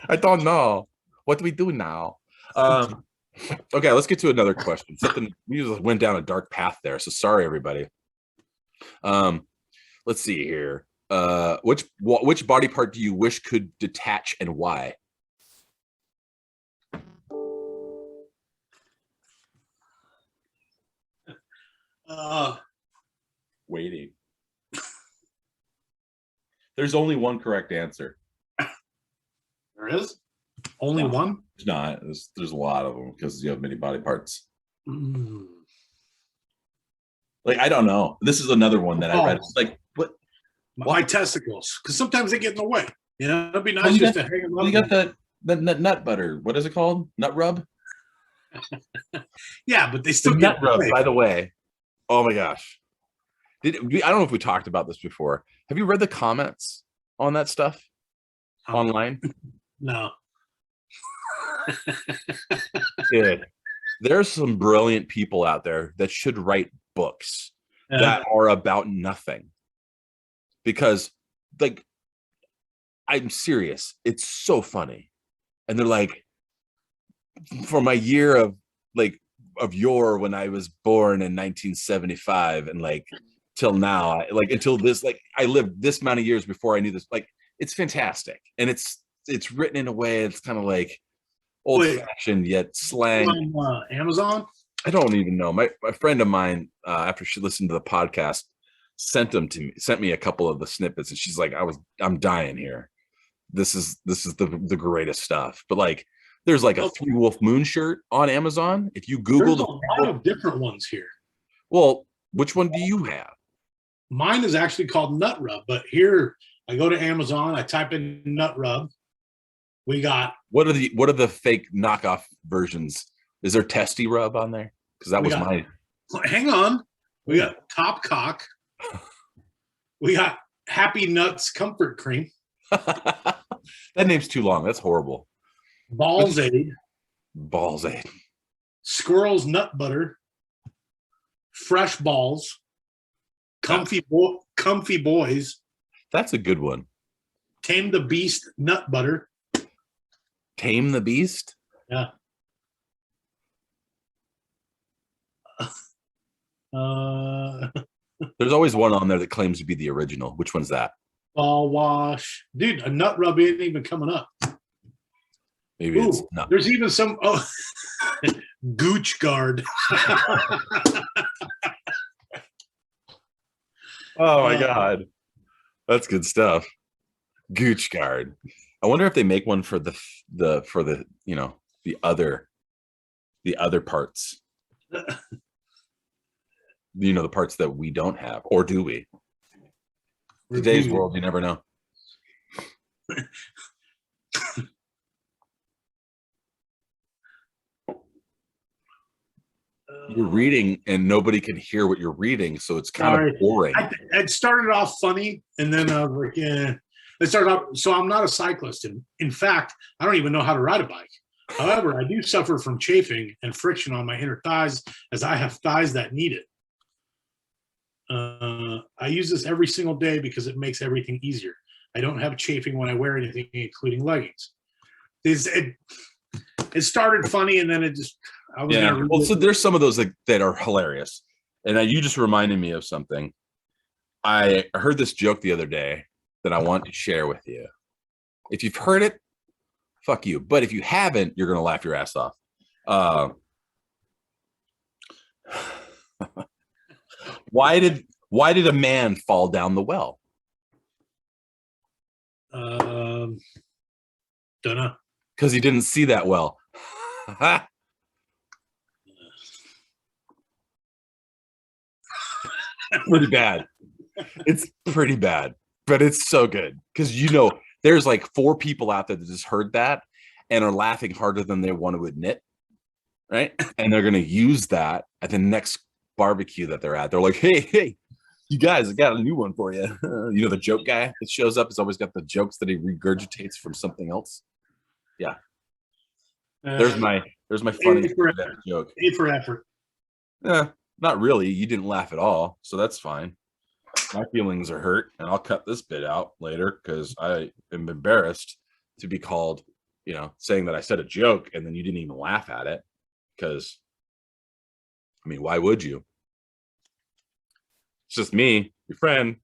[SPEAKER 2] I don't know. What do we do now? Okay, let's get to another question. Something we just went down a dark path there, so sorry, everybody. Let's see here. Which body part do you wish could detach and why? Waiting. There's only one correct answer.
[SPEAKER 1] There is only one.
[SPEAKER 2] There's not. There's a lot of them because you have many body parts. Like, I don't know. This is another one that I read. It's like, what?
[SPEAKER 1] My testicles, because sometimes they get in the way. You know, it'd be nice just to hang them up.
[SPEAKER 2] You got the nut butter. What is it called? Nut rub?
[SPEAKER 1] Yeah, but they still
[SPEAKER 2] the
[SPEAKER 1] get
[SPEAKER 2] nut rub, by the way. Oh my gosh. I don't know if we talked about this before. Have you read the comments on that stuff online?
[SPEAKER 1] No.
[SPEAKER 2] Dude, there's some brilliant people out there that should write books that are about nothing. Because, like, I'm serious. It's so funny. And they're like, for my year of yore when I was born in 1975 and like till now, like until this, like I lived this amount of years before I knew this. Like, it's fantastic. And it's written in a way it's kind of like old fashioned yet slang.
[SPEAKER 1] On Amazon?
[SPEAKER 2] I don't even know. My friend of mine, after she listened to the podcast, sent me a couple of the snippets, and she's like, I'm dying here. This is the greatest stuff. But like, there's like a Three Wolf Moon shirt on Amazon. If you Google,
[SPEAKER 1] there's a lot of different ones here.
[SPEAKER 2] Well, which one do you have?
[SPEAKER 1] Mine is actually called Nut Rub, but here I go to Amazon, I type in Nut Rub. We got
[SPEAKER 2] what are the fake knockoff versions? Is there Testy Rub on there? Because that was mine.
[SPEAKER 1] Hang on. We got Top Cock. We got Happy Nuts Comfort Cream.
[SPEAKER 2] That name's too long. That's horrible.
[SPEAKER 1] Balls Aid. Squirrel's Nut Butter. Fresh Balls. Comfy Boys.
[SPEAKER 2] That's a good one.
[SPEAKER 1] Tame the Beast Nut Butter.
[SPEAKER 2] Tame the Beast?
[SPEAKER 1] Yeah.
[SPEAKER 2] There's always one on there that claims to be the original. Which one's that?
[SPEAKER 1] Ball Wash. Dude, a Nut Rub ain't even coming up.
[SPEAKER 2] Maybe it's not.
[SPEAKER 1] There's even some Gooch Guard.
[SPEAKER 2] Oh my God. That's good stuff. Gooch Guard. I wonder if they make one for the you know, the other parts. You know, the parts that we don't have, or do we? Today's world, you never know. You're reading and nobody can hear what you're reading, so it's kind of boring.
[SPEAKER 1] It started off funny, and then it started off. So I'm not a cyclist, and in fact, I don't even know how to ride a bike. However, I do suffer from chafing and friction on my inner thighs, as I have thighs that need it. I use this every single day because it makes everything easier. I don't have chafing when I wear anything, including leggings. It started funny, and then it just.
[SPEAKER 2] Well, so there's some of those that are hilarious, and you just reminded me of something. I heard this joke the other day that I want to share with you. If you've heard it, fuck you. But if you haven't, you're gonna laugh your ass off. Why did a man fall down the well?
[SPEAKER 1] Don't know.
[SPEAKER 2] Because he didn't see that well. Pretty bad. It's pretty bad, but it's so good because you know there's like 4 people out there that just heard that and are laughing harder than they want to admit, right? And they're gonna use that at the next barbecue that they're at. They're like, hey, you guys, I got a new one for you. You know, the joke guy that shows up has always got the jokes that he regurgitates from something else. Yeah. There's my funny joke.
[SPEAKER 1] A for effort.
[SPEAKER 2] Yeah, not really. You didn't laugh at all, so that's fine. My feelings are hurt, and I'll cut this bit out later because I am embarrassed to be called, you know, saying that I said a joke and then you didn't even laugh at it. Because, I mean, why would you? It's just me, your friend,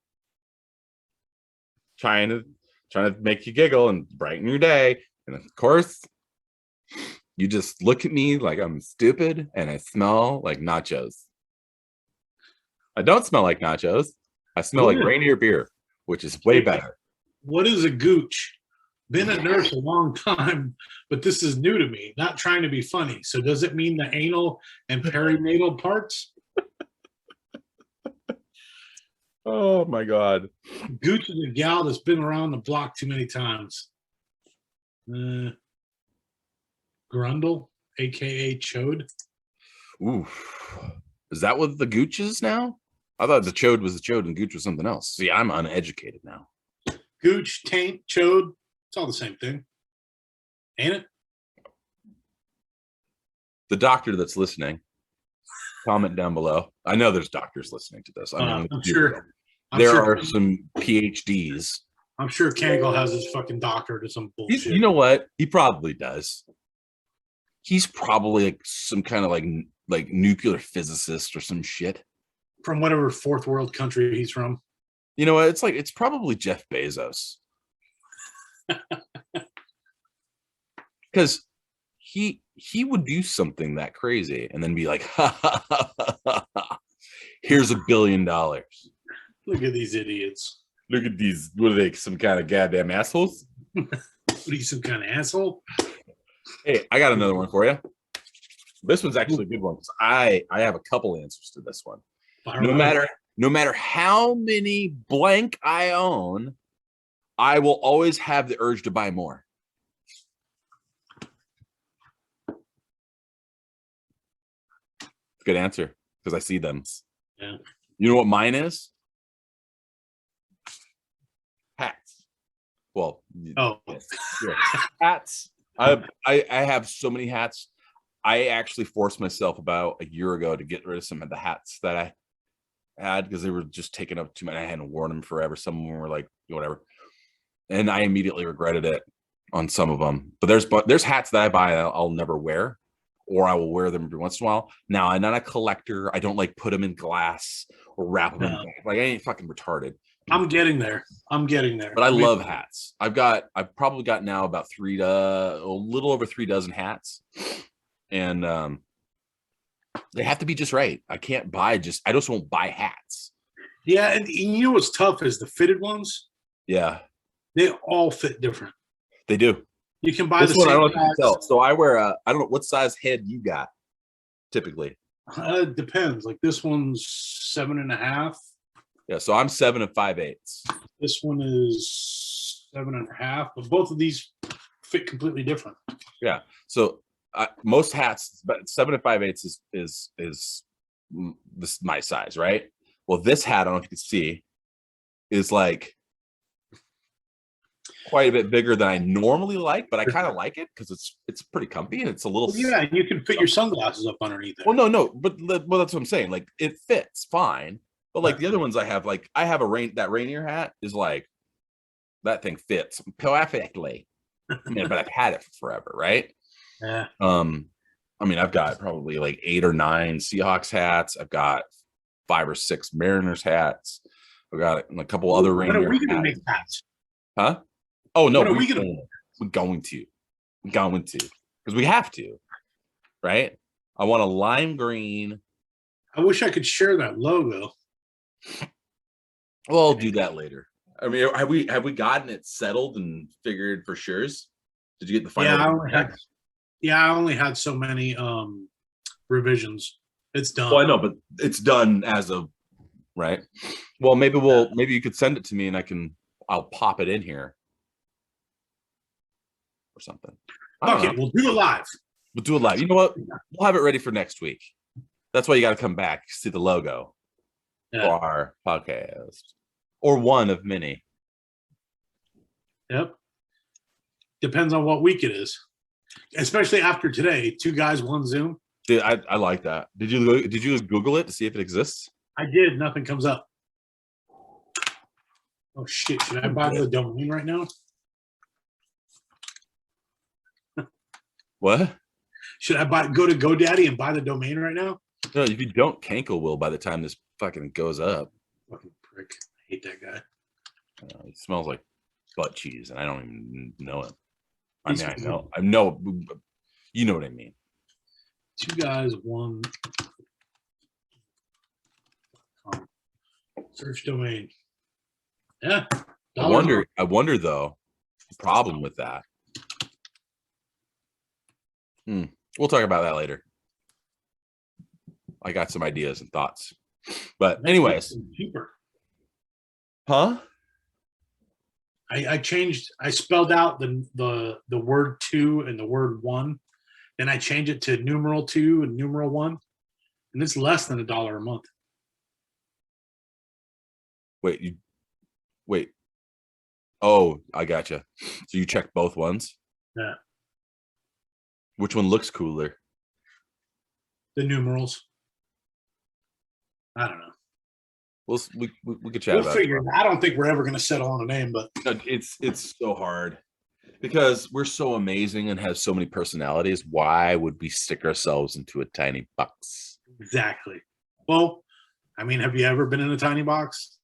[SPEAKER 2] trying to make you giggle and brighten your day, and of course, you just look at me like I'm stupid and I smell like nachos. I don't smell like nachos. I smell like Rainier beer, which is way better.
[SPEAKER 1] What is a gooch? Been a nurse a long time, but this is new to me. Not trying to be funny. So does it mean the anal and perinatal parts?
[SPEAKER 2] Oh my God.
[SPEAKER 1] Gooch is a gal that's been around the block too many times. Grundle, aka Chode.
[SPEAKER 2] Ooh. Is that what the gooch is now? I thought the chode was the chode and gooch was something else. See, I'm uneducated now.
[SPEAKER 1] Gooch, taint, chode, it's all the same thing. Ain't it?
[SPEAKER 2] The doctor that's listening, comment down below. I know there's doctors listening to this. I mean,
[SPEAKER 1] I'm sure.
[SPEAKER 2] There are some PhDs.
[SPEAKER 1] I'm sure Kangle has his fucking doctorate or some bullshit.
[SPEAKER 2] You know what? He probably does. He's probably like some kind of like nuclear physicist or some shit.
[SPEAKER 1] From whatever fourth world country he's from.
[SPEAKER 2] You know what? It's probably Jeff Bezos. Because he would do something that crazy and then be like, ha, ha, ha, ha, ha. Here's $1 billion.
[SPEAKER 1] Look at these idiots.
[SPEAKER 2] Look at these. What are they? Some kind of goddamn assholes?
[SPEAKER 1] What are you, some kind of asshole?
[SPEAKER 2] Hey, I got another one for you. This one's actually a good one because I have a couple answers to this one. No matter how many blank I own, I will always have the urge to buy more. Good answer because I see them.
[SPEAKER 1] Yeah.
[SPEAKER 2] You know what mine is? Hats. Well,
[SPEAKER 1] oh,
[SPEAKER 2] yeah. Hats. I have so many hats. I actually forced myself about a year ago to get rid of some of the hats that I had because they were just taking up too much. I hadn't worn them forever. Some of them were like whatever, and I immediately regretted it on some of them. But there's hats that I buy I'll never wear, or I will wear them every once in a while. Now I'm not a collector. I don't like put them in glass or wrap them in like I ain't fucking retarded.
[SPEAKER 1] I'm getting there.
[SPEAKER 2] But I love hats. I've probably got now about a little over 3 dozen hats. And they have to be just right. I can't buy I just won't buy hats.
[SPEAKER 1] Yeah, and you know what's tough is the fitted ones.
[SPEAKER 2] Yeah.
[SPEAKER 1] They all fit different.
[SPEAKER 2] They do.
[SPEAKER 1] You can buy
[SPEAKER 2] this
[SPEAKER 1] the
[SPEAKER 2] one,
[SPEAKER 1] same
[SPEAKER 2] I don't know if you can tell. So I wear I don't know what size head you got typically.
[SPEAKER 1] It depends. Like this one's 7.5.
[SPEAKER 2] Yeah, so I'm 7 5/8. This
[SPEAKER 1] one is 7.5, but both of these fit completely different.
[SPEAKER 2] Yeah. So most hats, but 7 5/8 is this my size, right? Well, this hat, I don't know if you can see, is like quite a bit bigger than I normally like, but I kind of like it because it's pretty comfy and it's a little.
[SPEAKER 1] Well, yeah, you can fit your sunglasses up underneath it.
[SPEAKER 2] Well, no, but that's what I'm saying. Like it fits fine. But like the other ones I have, like I have that Rainier hat is like that thing fits perfectly. I mean, but I've had it for forever, right?
[SPEAKER 1] Yeah.
[SPEAKER 2] I mean, I've got probably like 8 or 9 Seahawks hats. I've got 5 or 6 Mariners hats. I've got a couple other Rainier hats.
[SPEAKER 1] When are we gonna make hats?
[SPEAKER 2] Huh? Oh no,
[SPEAKER 1] we're
[SPEAKER 2] going to because we have to, right? I want a lime green.
[SPEAKER 1] I wish I could share that logo.
[SPEAKER 2] Well, I'll do that later. I mean, have we gotten it settled and figured for sure? Did you get the final?
[SPEAKER 1] Yeah, I only had so many revisions. It's done.
[SPEAKER 2] Well, I know, but it's done as of right. Well, maybe you could send it to me and I'll pop it in here or something.
[SPEAKER 1] Okay, we'll do it live.
[SPEAKER 2] We'll do it live. You know what? We'll have it ready for next week. That's why you got to come back, see the logo for our podcast, or one of many.
[SPEAKER 1] Yep. Depends on what week it is. Especially after today, 2 guys, 1 Zoom.
[SPEAKER 2] Dude, I like that. Did you Google it to see if it exists?
[SPEAKER 1] I did. Nothing comes up. Oh shit! Should I buy the domain right now?
[SPEAKER 2] What?
[SPEAKER 1] Should I go to GoDaddy and buy the domain right now?
[SPEAKER 2] No, if you don't, Kankel will by the time this fucking goes up.
[SPEAKER 1] Fucking prick! I hate that guy.
[SPEAKER 2] It smells like butt cheese, and I don't even know it. I mean, I know. You know what I mean.
[SPEAKER 1] 2 guys, 1. Search domain. Yeah,
[SPEAKER 2] I wonder though, the problem with that. We'll talk about that later. I got some ideas and thoughts. But anyways.
[SPEAKER 1] Cheaper.
[SPEAKER 2] Huh?
[SPEAKER 1] I spelled out the word 2 and the word 1. Then I changed it to numeral 2 and numeral 1. And it's less than $1 a month.
[SPEAKER 2] Wait. Oh, I gotcha. So you check both ones?
[SPEAKER 1] Yeah.
[SPEAKER 2] Which one looks cooler?
[SPEAKER 1] The numerals. I don't know.
[SPEAKER 2] We could chat about it.
[SPEAKER 1] Figure it. I don't think we're ever going to settle on a name, but
[SPEAKER 2] it's so hard because we're so amazing and have so many personalities. Why would we stick ourselves into a tiny box?
[SPEAKER 1] Exactly. Well, I mean, have you ever been in a tiny box?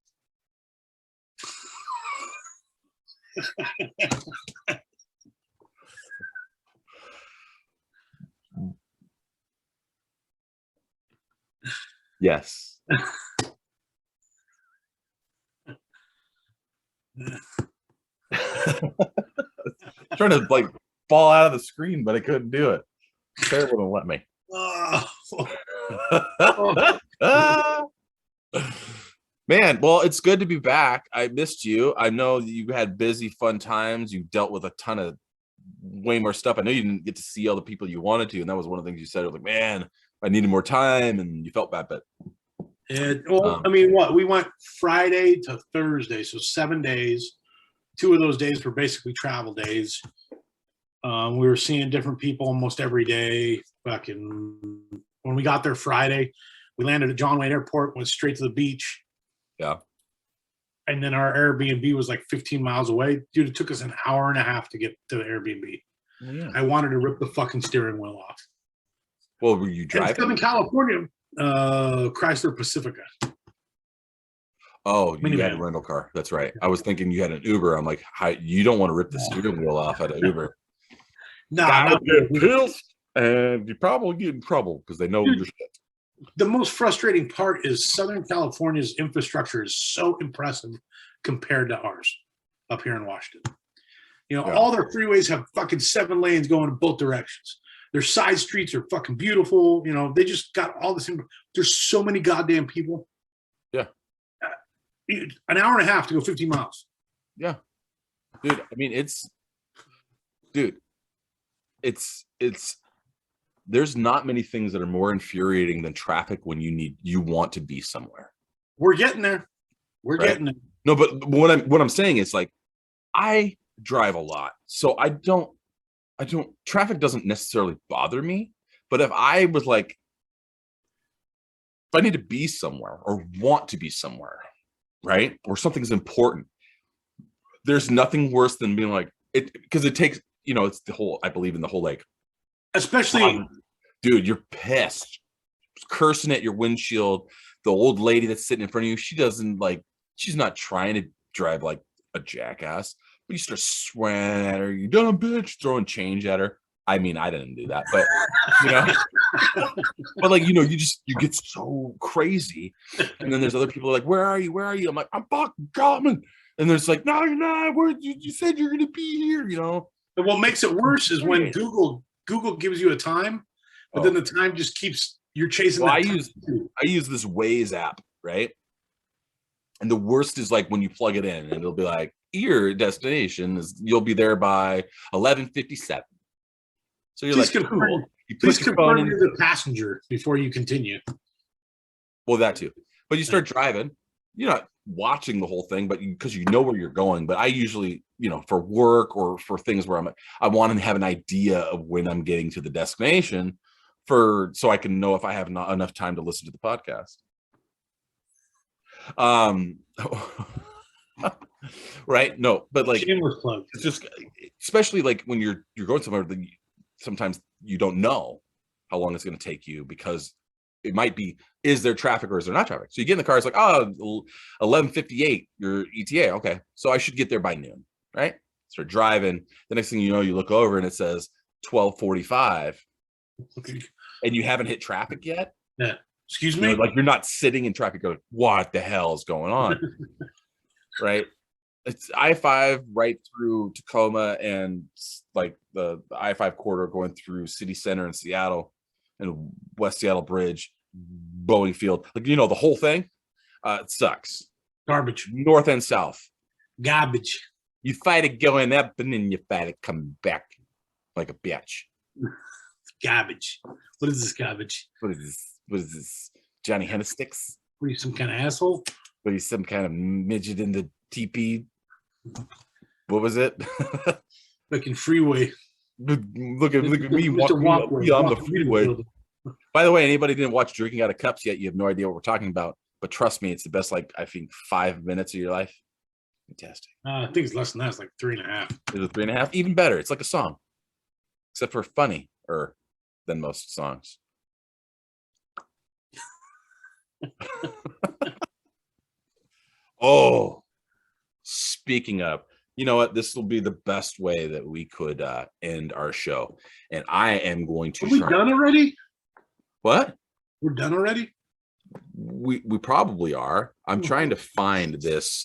[SPEAKER 2] Yes. Trying to like fall out of the screen, but I couldn't do it. Sarah wouldn't let me. Man, well, it's good to be back. I missed you. I know you had busy, fun times. You dealt with a ton of way more stuff. I know you didn't get to see all the people you wanted to, and that was one of the things you said. I was like, man, I needed more time, and you felt bad, but
[SPEAKER 1] I mean, we went Friday to Thursday, so 7 days. 2 of those days were basically travel days. We were seeing different people almost every day. When we got there Friday, we landed at John Wayne Airport, went straight to the beach.
[SPEAKER 2] Yeah.
[SPEAKER 1] And then our Airbnb was like 15 miles away. Dude, it took us an hour and a half to get to the Airbnb.
[SPEAKER 2] Well, yeah.
[SPEAKER 1] I wanted to rip the fucking steering wheel off.
[SPEAKER 2] Well, were you driving?
[SPEAKER 1] Southern California, Chrysler Pacifica.
[SPEAKER 2] Oh, you had a rental car. That's right. I was thinking you had an Uber. I'm like, you don't want to rip the steering wheel off at an Uber.
[SPEAKER 1] No,
[SPEAKER 2] get pissed, and you probably get in trouble because they know your shit.
[SPEAKER 1] The most frustrating part is Southern California's infrastructure is so impressive compared to ours up here in Washington. You know, all their freeways have fucking 7 lanes going in both directions. Their side streets are fucking beautiful. You know, they just got all this. There's so many goddamn people.
[SPEAKER 2] Yeah.
[SPEAKER 1] An hour and a half to go 50 miles.
[SPEAKER 2] Yeah. Dude, I mean, it's there's not many things that are more infuriating than traffic when you want to be somewhere.
[SPEAKER 1] We're getting there. We're getting there.
[SPEAKER 2] No, but what I'm saying is, like, I drive a lot, so I don't traffic doesn't necessarily bother me, but if I was like, if I need to be somewhere or want to be somewhere, right, or something's important, there's nothing worse than being like it, because it takes, you know, it's the whole, I believe in the whole, like,
[SPEAKER 1] especially
[SPEAKER 2] dude, you're pissed, cursing at your windshield. The old lady that's sitting in front of you, she's not trying to drive like a jackass, but you start swearing at her, you dumb bitch, throwing change at her. I mean, I didn't do that, but you know, but like, you know, you get so crazy. And then there's other people like, where are you? I'm like, I'm fucking coming. And there's like, no, you're not. Where you said you're gonna be here, you know.
[SPEAKER 1] And what makes it worse is when Google gives you a time, but then the time just keeps, you're chasing.
[SPEAKER 2] Well, I use this Waze app, right? And the worst is like when you plug it in and it'll be like, your destination is, you'll be there by 11:57. So you're like, cool.
[SPEAKER 1] Please confirm you're the passenger before you continue.
[SPEAKER 2] Well, that too. But you start driving, you're not watching the whole thing, but because you know where you're going. But I usually, you know, for work or for things where I want to have an idea of when I'm getting to the destination, so I can know if I have not enough time to listen to the podcast. Right? No, but like, it's just, especially like when you're going somewhere, sometimes you don't know how long it's going to take you, because it might be, is there traffic or is there not traffic? So you get in the car, it's like, oh, 11:58, your ETA. Okay, so I should get there by noon, right? Start driving. The next thing you know, you look over and it says 12:45, and you haven't hit traffic yet.
[SPEAKER 1] Yeah. Excuse me?
[SPEAKER 2] You know, like, you're not sitting in traffic going, what the hell is going on? Right? It's I-5 right through Tacoma and like the I-5 corridor going through City Center in Seattle and West Seattle Bridge, Boeing Field, like the whole thing. It sucks.
[SPEAKER 1] Garbage.
[SPEAKER 2] North and south.
[SPEAKER 1] Garbage.
[SPEAKER 2] You fight it going up and then you fight it coming back like a bitch.
[SPEAKER 1] Garbage. What is this garbage?
[SPEAKER 2] What is this? Johnny Hennesticks?
[SPEAKER 1] What are you, some kind of asshole?
[SPEAKER 2] What are you, some kind of midget in the TP? What was it?
[SPEAKER 1] Fucking freeway.
[SPEAKER 2] Look at me walking on the freeway. By the way, anybody didn't watch Drinking Out of Cups yet, you have no idea what we're talking about. But trust me, it's the best, like, I think 5 minutes of your life. Fantastic.
[SPEAKER 1] I think it's less than that. It's like 3.5.
[SPEAKER 2] Is it 3.5? Even better. It's like a song, except for funnier than most songs. Oh, speaking of, you know what? This will be the best way that we could end our show. And I am going to.
[SPEAKER 1] Are we done already?
[SPEAKER 2] What?
[SPEAKER 1] We're done already?
[SPEAKER 2] We probably are. I'm trying to find this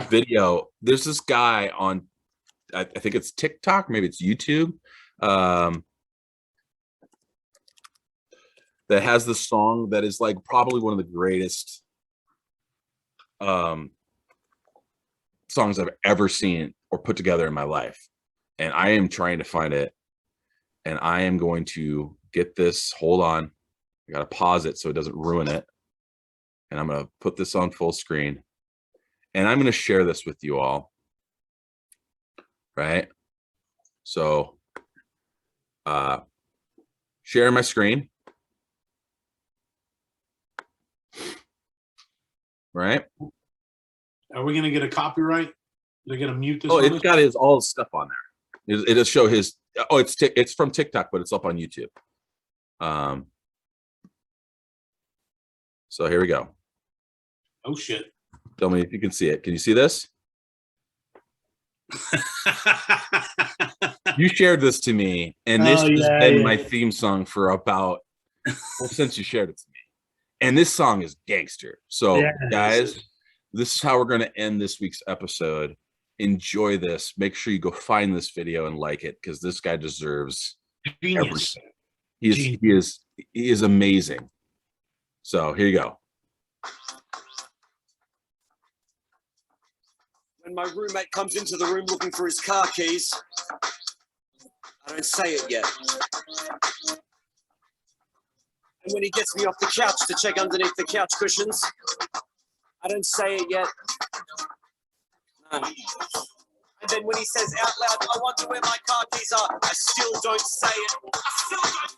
[SPEAKER 2] video. There's this guy on, I think it's TikTok, maybe it's YouTube, that has this song that is like probably one of the greatest songs I've ever seen or put together in my life. And I am trying to find it, and I am going to get this. Hold on. I got to pause it so it doesn't ruin it. And I'm going to put this on full screen, and I'm going to share this with you all. Right? So, share my screen. Right?
[SPEAKER 1] Are we gonna get a copyright? They're gonna mute this.
[SPEAKER 2] Oh, it's got all his stuff on there. It'll show his. Oh, it's from TikTok, but it's up on YouTube. So here we go.
[SPEAKER 1] Oh shit!
[SPEAKER 2] Tell me if you can see it. Can you see this? You shared this to me, and this has been my theme song for about since you shared it to me. And this song is gangster. So, guys, this is how we're going to end this week's episode. Enjoy this. Make sure you go find this video and like it, because this guy deserves everything. He is amazing. So here you go.
[SPEAKER 3] When my roommate comes into the room looking for his car keys, I don't say it yet. And when he gets me off the couch to check underneath the couch cushions, I don't say it yet. No. And then when he says out loud, I wonder where my car keys are, I still don't say it. I still don't.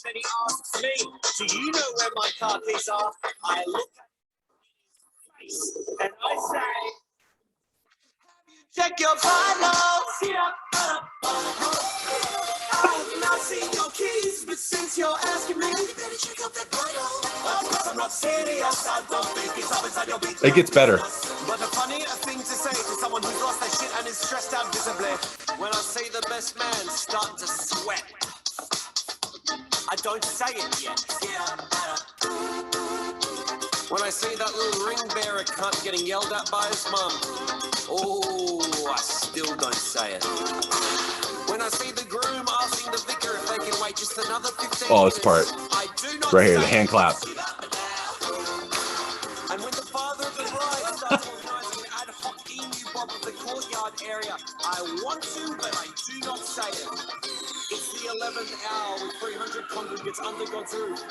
[SPEAKER 3] Then he asks me, do you know where my car keys are? I look at his face and I say, check your vitals. I've not seen your keys, but since you're asking me, you better check out that vital. I'm not serious, I don't think it's up inside your beat.
[SPEAKER 2] It gets better.
[SPEAKER 3] But a funny thing to say to someone who's lost their shit and is stressed out visibly, when I see the best man start to sweat, I don't say it yet. When I see that little ring bearer cunt getting yelled at by his mum, oh, I still don't say it. When I see the groom asking the vicar if they can wait just another 15
[SPEAKER 2] Oh, this part.
[SPEAKER 3] I do not
[SPEAKER 2] right here,
[SPEAKER 3] say
[SPEAKER 2] the hand clap.
[SPEAKER 3] And when the father of the bride starts organising an ad hoc emu bomb of the courtyard area, I want to, but I do not say it. It's the 11th hour with 300 congregants under God's roof.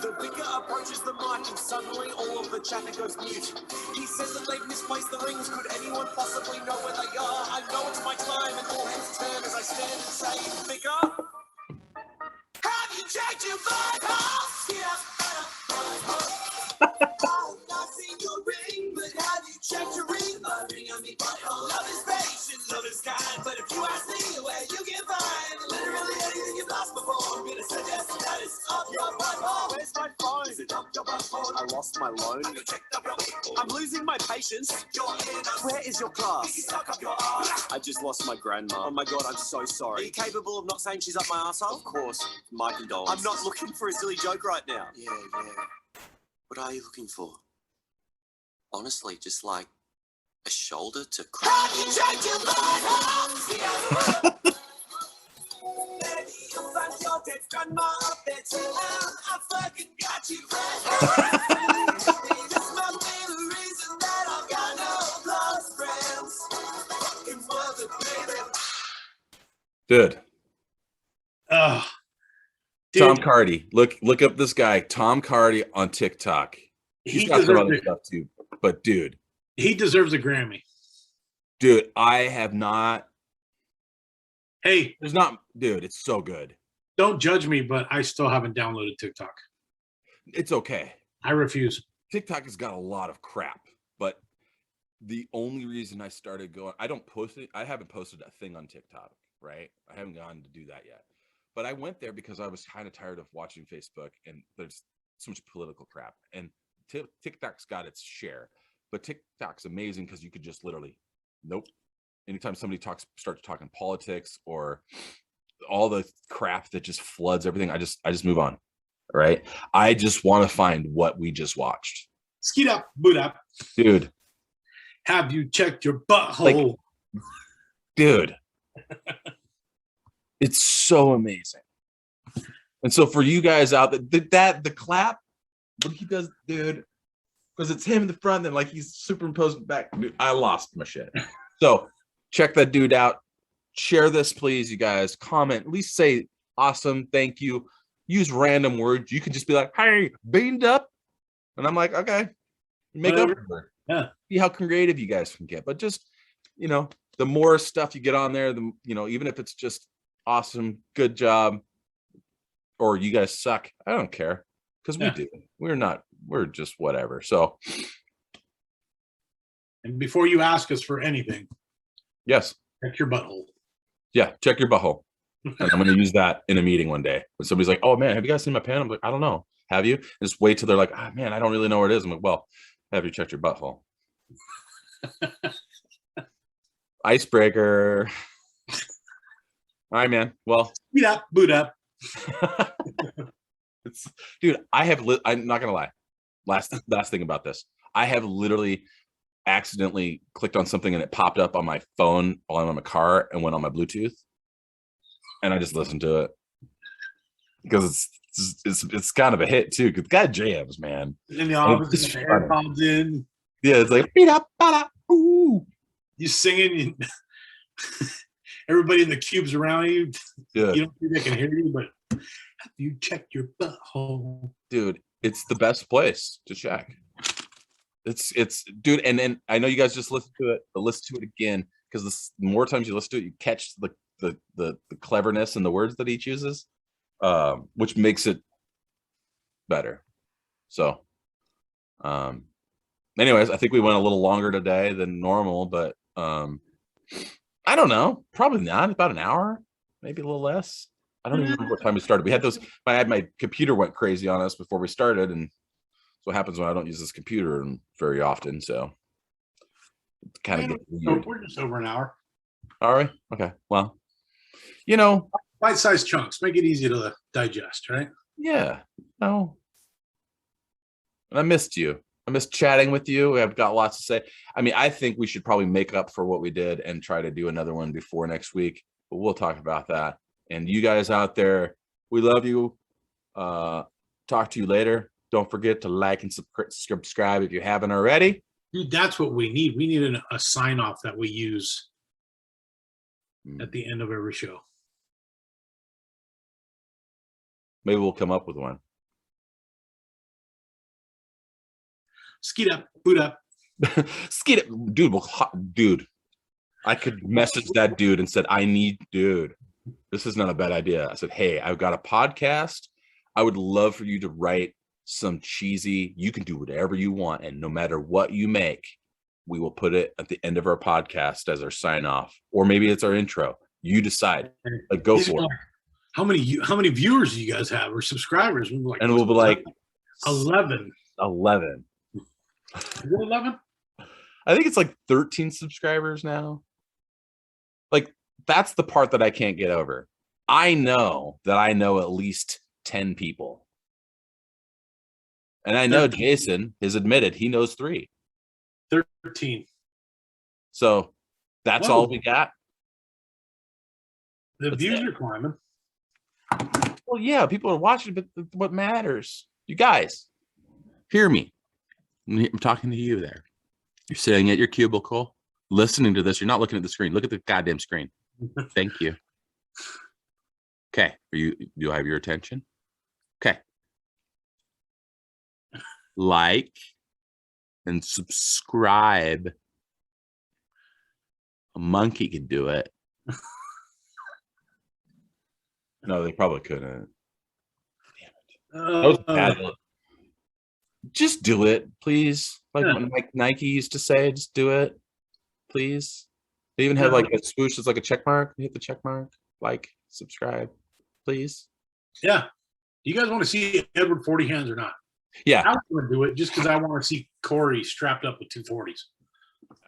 [SPEAKER 3] The vicar approaches the mic and suddenly all of the chatter goes mute. He says that they've misplaced the rings. Could anyone possibly know where they are? I know it's my time, and all hands turn as I stand and say, Vicar, have you checked your vitals? I've not seen your ring, but have you checked your ring? My ring on me butthole. Love is patient, love is kind, but if you ask me where you can find literally anything you've lost before, I'm gonna suggest that it's up your butthole. Where's my phone? Is it up your butthole? I lost my loan. I'm losing my patience. Where is your class? I just lost my grandma. Oh my god, I'm so sorry. Are you capable of not saying she's up my asshole? Of course, my condolences. I'm not looking for a silly joke right now. Yeah. What are you looking for? Honestly, just like a shoulder to cry.
[SPEAKER 2] Dude,
[SPEAKER 1] Oh,
[SPEAKER 2] Tom
[SPEAKER 1] dude,
[SPEAKER 2] Cardy. Look up this guy, Tom Cardy, on TikTok. He's
[SPEAKER 1] he
[SPEAKER 2] got some
[SPEAKER 1] deserves
[SPEAKER 2] other
[SPEAKER 1] it.
[SPEAKER 2] stuff too, but dude,
[SPEAKER 1] He deserves a Grammy.
[SPEAKER 2] I have not.
[SPEAKER 1] Hey,
[SPEAKER 2] There's not, dude. It's so good.
[SPEAKER 1] don't judge me, but I still haven't downloaded TikTok.
[SPEAKER 2] It's okay.
[SPEAKER 1] I refuse.
[SPEAKER 2] TikTok has got a lot of crap, but the only reason I started going, I don't post it. I haven't posted a thing on TikTok, right? I haven't gone to do that yet. But I went there because I was kind of tired of watching Facebook, and there's so much political crap. And TikTok's got its share, but TikTok's amazing because you could just literally, nope. Anytime somebody starts talking politics or all the crap that just floods everything, I just move on. Right? I just want to find what we just watched.
[SPEAKER 1] Skeet up, boot up.
[SPEAKER 2] Dude.
[SPEAKER 1] Have you checked your butthole?
[SPEAKER 2] Dude. It's so amazing. And so for you guys out there, the clap, what he does, dude, because it's him in the front, and like he's superimposed back. Dude, I lost my shit. So check that dude out. Share this, please, you guys. Comment, at least say awesome, thank you. Use random words. You can just be like, hey, beamed up. And I'm like, okay. Make up for it.
[SPEAKER 1] Yeah.
[SPEAKER 2] See how creative you guys can get. But just, the more stuff you get on there, even if it's just awesome, good job, or you guys suck, I don't care. Because we do. We're just whatever. So.
[SPEAKER 1] And before you ask us for anything.
[SPEAKER 2] Yes.
[SPEAKER 1] Check your butthole.
[SPEAKER 2] Yeah, check your butthole. And I'm going to use that in a meeting one day. When somebody's like, oh, man, have you guys seen my pen? I'm like, I don't know. Have you? And just wait till they're like, oh, man, I don't really know where it is. I'm like, well, have you checked your butthole? Icebreaker. All right, man. Well.
[SPEAKER 1] Beat up, boot up.
[SPEAKER 2] Dude, I'm not going to lie. Last thing about this. I have literally accidentally clicked on something and it popped up on my phone while I'm in my car and went on my Bluetooth. And I just listened to it because it's kind of a hit too. Because the guy jams, man.
[SPEAKER 1] In the office, the AirPods in.
[SPEAKER 2] Yeah, it's like ooh.
[SPEAKER 1] You singing. Everybody in the cubes around you.
[SPEAKER 2] Yeah.
[SPEAKER 1] You don't think they can hear you, but have you checked your butthole?
[SPEAKER 2] Dude, it's the best place to check. It's dude, and then I know you guys just listen to it, but listen to it again because the more times you listen to it, you catch the cleverness in the words that he chooses, which makes it better. So, anyways, I think we went a little longer today than normal, but I don't know, probably not. About an hour, maybe a little less. I don't even remember what time we started. We had my computer went crazy on us before we started, and what happens when I don't use this computer very often. So it kind of gets weird.
[SPEAKER 1] We're just over an hour.
[SPEAKER 2] Are we? Okay. Well,
[SPEAKER 1] bite-sized chunks make it easy to digest, right?
[SPEAKER 2] Yeah. No. And I missed you. I missed chatting with you. I've got lots to say. I mean, I think we should probably make up for what we did and try to do another one before next week. But we'll talk about that. And you guys out there, we love you. Talk to you later. Don't forget to like and subscribe if you haven't already.
[SPEAKER 1] Dude, that's what we need. We need a sign-off that we use at the end of every show.
[SPEAKER 2] Maybe we'll come up with one.
[SPEAKER 1] Skeet up, boot up.
[SPEAKER 2] Skeet up. Dude. I could message that dude and said, dude, this is not a bad idea. I said, hey, I've got a podcast. I would love for you to write some cheesy, you can do whatever you want. And no matter what you make, we will put it at the end of our podcast as our sign off, or maybe it's our intro. You decide, like, go for it.
[SPEAKER 1] How many viewers do you guys have or subscribers?
[SPEAKER 2] And we'll be like
[SPEAKER 1] 11.
[SPEAKER 2] 11.
[SPEAKER 1] Is it 11?
[SPEAKER 2] I think it's like 13 subscribers now. Like, that's the part that I can't get over. I know that I know at least 10 people. And I know Jason has admitted he knows 3.
[SPEAKER 1] 13.
[SPEAKER 2] So that's all we got.
[SPEAKER 1] The views are climbing.
[SPEAKER 2] Well, yeah, people are watching, but what matters? You guys, hear me. I'm talking to you there. You're sitting at your cubicle, listening to this. You're not looking at the screen. Look at the goddamn screen. Thank you. Okay. You have your attention? Okay. Like and subscribe. A monkey can do it. No, they probably couldn't. Damn it. That was bad. Just do it, please. Like Nike used to say, just do it, please. They even have like a swoosh that's like a check mark. You hit the check mark, like, subscribe, please.
[SPEAKER 1] Yeah. Do you guys want to see Edward 40 hands or not?
[SPEAKER 2] Yeah.
[SPEAKER 1] I want to do it just because I want to see Corey strapped up with 2 40s.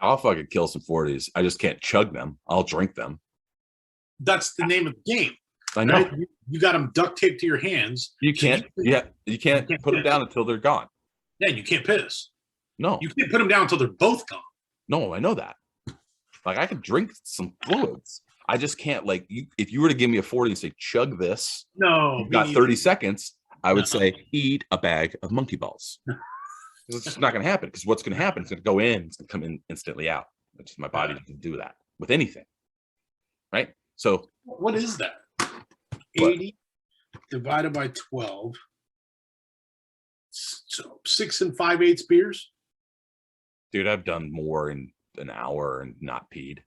[SPEAKER 2] I'll fucking kill some 40s. I just can't chug them. I'll drink them.
[SPEAKER 1] That's the name of the game.
[SPEAKER 2] I know.
[SPEAKER 1] Right? You got them duct taped to your hands.
[SPEAKER 2] You can't. You can't put them down until they're gone.
[SPEAKER 1] Yeah, you can't piss.
[SPEAKER 2] No.
[SPEAKER 1] You can't put them down until they're both gone.
[SPEAKER 2] No, I know that. Like, I could drink some fluids. I just can't, like, if you were to give me a 40 and say, chug this.
[SPEAKER 1] No.
[SPEAKER 2] You've got 30 seconds. I would say, eat a bag of monkey balls. It's just not going to happen, because what's going to happen is going to go in, it's going to come in instantly out. It's just my body doesn't do that with anything. Right? So.
[SPEAKER 1] What is that? 80 divided by 12. So 6 5/8 beers.
[SPEAKER 2] Dude, I've done more in an hour and not peed.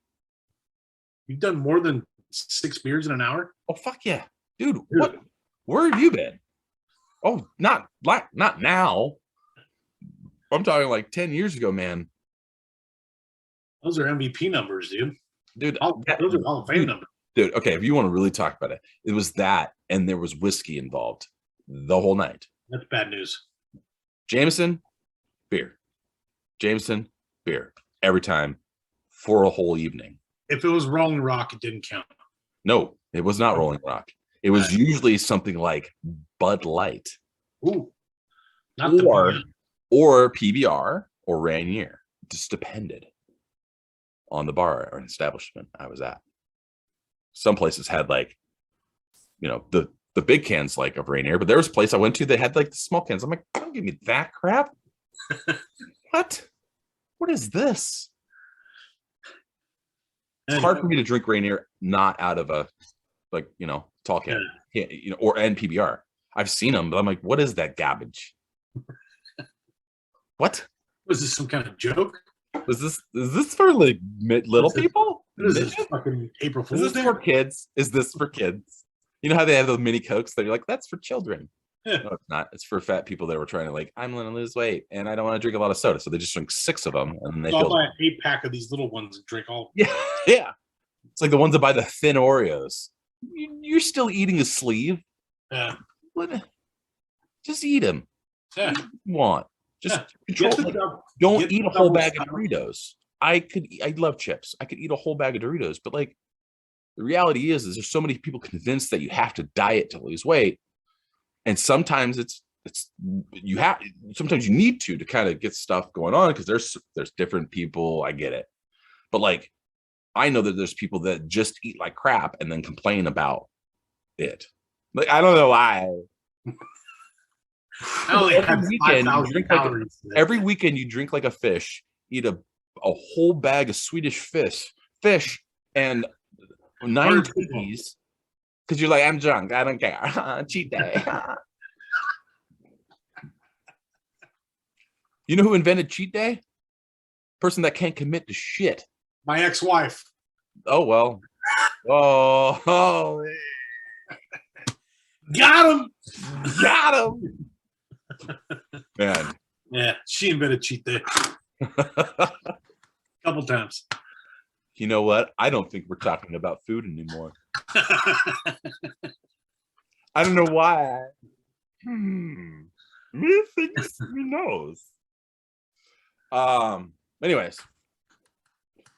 [SPEAKER 1] You've done more than 6 beers in an hour?
[SPEAKER 2] Oh, fuck yeah. Dude, what? Where have you been? Oh, not now. I'm talking like 10 years ago, man.
[SPEAKER 1] Those are MVP numbers, dude.
[SPEAKER 2] Dude,
[SPEAKER 1] those are Hall of Fame numbers.
[SPEAKER 2] Dude, okay, if you want to really talk about it, it was that, and there was whiskey involved the whole night.
[SPEAKER 1] That's bad news.
[SPEAKER 2] Jameson, beer. Jameson, beer. Every time for a whole evening.
[SPEAKER 1] If it was Rolling Rock, it didn't count.
[SPEAKER 2] No, it was not Rolling Rock. It was usually something like Bud Light.
[SPEAKER 1] Ooh.
[SPEAKER 2] Or PBR or Rainier. It just depended on the bar or an establishment I was at. Some places had, like, you know, the big cans, like, of Rainier, but there was a place I went to that had, like, the small cans. I'm like, don't give me that crap. What is this? It's hard for me to drink Rainier not out of a, like, you know, tall can, you know, or PBR. I've seen them, but I'm like, what is that garbage? What?
[SPEAKER 1] Was this some kind of joke?
[SPEAKER 2] Is this for, like, little people?
[SPEAKER 1] What is this, fucking April Fool's?
[SPEAKER 2] Is this for kids? Is this for kids? You know how they have those mini Cokes that you're like, that's for children. Yeah. No, it's not. It's for fat people that were trying to, like, I'm going to lose weight and I don't want to drink a lot of soda. So they just drink 6 of them and they
[SPEAKER 1] I'll buy an 8-pack of these little ones and drink all.
[SPEAKER 2] Yeah. Yeah. It's like the ones that buy the thin Oreos. You're still eating a sleeve.
[SPEAKER 1] Yeah.
[SPEAKER 2] What? Just eat them.
[SPEAKER 1] Yeah.
[SPEAKER 2] You want. Just control. Don't eat a whole bag of Doritos. I love chips. I could eat a whole bag of Doritos, but, like, the reality is there's so many people convinced that you have to diet to lose weight. And sometimes sometimes you need to kind of get stuff going on, because there's different people. I get it. But, like, I know that there's people that just eat like crap and then complain about it. Like, I don't know why. Every weekend you drink like a fish, eat a whole bag of Swedish fish and 9 cookies, because you're like, I'm drunk, I don't care. Cheat day. You know who invented cheat day? Person that can't commit to shit.
[SPEAKER 1] My ex-wife.
[SPEAKER 2] Oh, well. Oh.
[SPEAKER 1] Got him.
[SPEAKER 2] Man.
[SPEAKER 1] Yeah, she invented cheat day. Couple times.
[SPEAKER 2] You know what? I don't think we're talking about food anymore. I don't know why. Who knows? Anyways.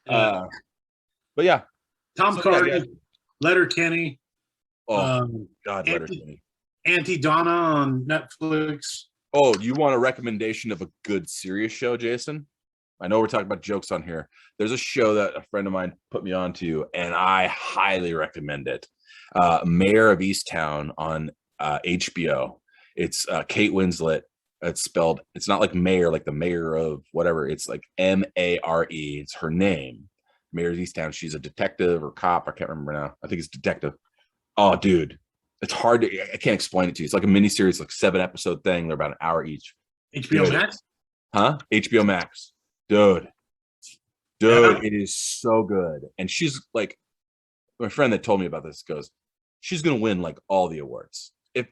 [SPEAKER 2] But yeah.
[SPEAKER 1] Tom Cardy, Letterkenny.
[SPEAKER 2] Oh, God, Letterkenny.
[SPEAKER 1] Auntie Donna on Netflix.
[SPEAKER 2] Oh, you want a recommendation of a good serious show, Jason? I know we're talking about jokes on here. There's a show that a friend of mine put me onto, and I highly recommend it. Mayor of Easttown on HBO. It's Kate Winslet. It's spelled, it's not like mayor, like the mayor of whatever. It's like Mare. It's her name. Mayor of Easttown. She's a detective or cop. I can't remember now. I think it's detective. Oh, dude. It's hard to, I can't explain it to you. It's like a miniseries, like 7-episode thing. They're about an hour each.
[SPEAKER 1] HBO Max?
[SPEAKER 2] Huh? HBO Max. Dude,
[SPEAKER 1] Yeah.
[SPEAKER 2] it is so good. And she's like, my friend that told me about this goes, she's gonna win like all the awards. If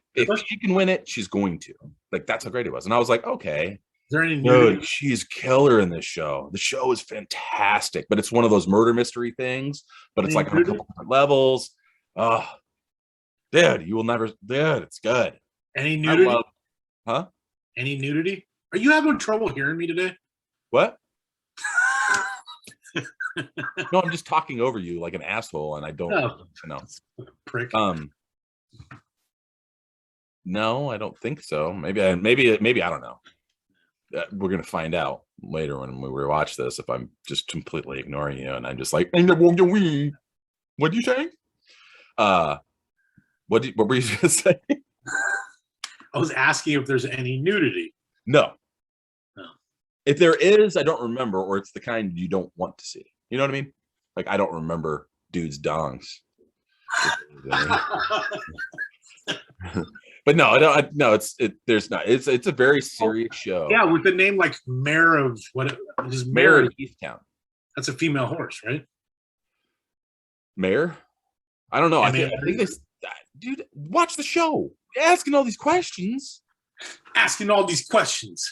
[SPEAKER 2] she can win it, she's going to. Like, that's how great it was. And I was like, okay.
[SPEAKER 1] Is there any nudity?
[SPEAKER 2] Dude, she's killer in this show. The show is fantastic, but it's one of those murder mystery things, but it's
[SPEAKER 1] Any
[SPEAKER 2] like on a couple different levels. Oh, dude, you will never, dude, it's good.
[SPEAKER 1] Any nudity?
[SPEAKER 2] Huh?
[SPEAKER 1] Any nudity? Are you having trouble hearing me today?
[SPEAKER 2] What? No, I'm just talking over you like an asshole, and I don't know.
[SPEAKER 1] Prick.
[SPEAKER 2] No, I don't think so. Maybe I don't know. We're gonna find out later when we rewatch this if I'm just completely ignoring you and I'm just like, what are you saying? What were you gonna say?
[SPEAKER 1] I was asking if there's any nudity.
[SPEAKER 2] No.
[SPEAKER 1] No.
[SPEAKER 2] If there is, I don't remember, or it's the kind you don't want to see. You know what I mean? Like, I don't remember dudes' dongs. But no, I don't. No, there's not. It's a very serious show.
[SPEAKER 1] Yeah, with the name like Mayor of what is
[SPEAKER 2] Mayor of Easttown.
[SPEAKER 1] That's a female horse, right?
[SPEAKER 2] Mayor? I don't know. I think this, dude, watch the show. You're asking all these questions.
[SPEAKER 1] Asking all these questions.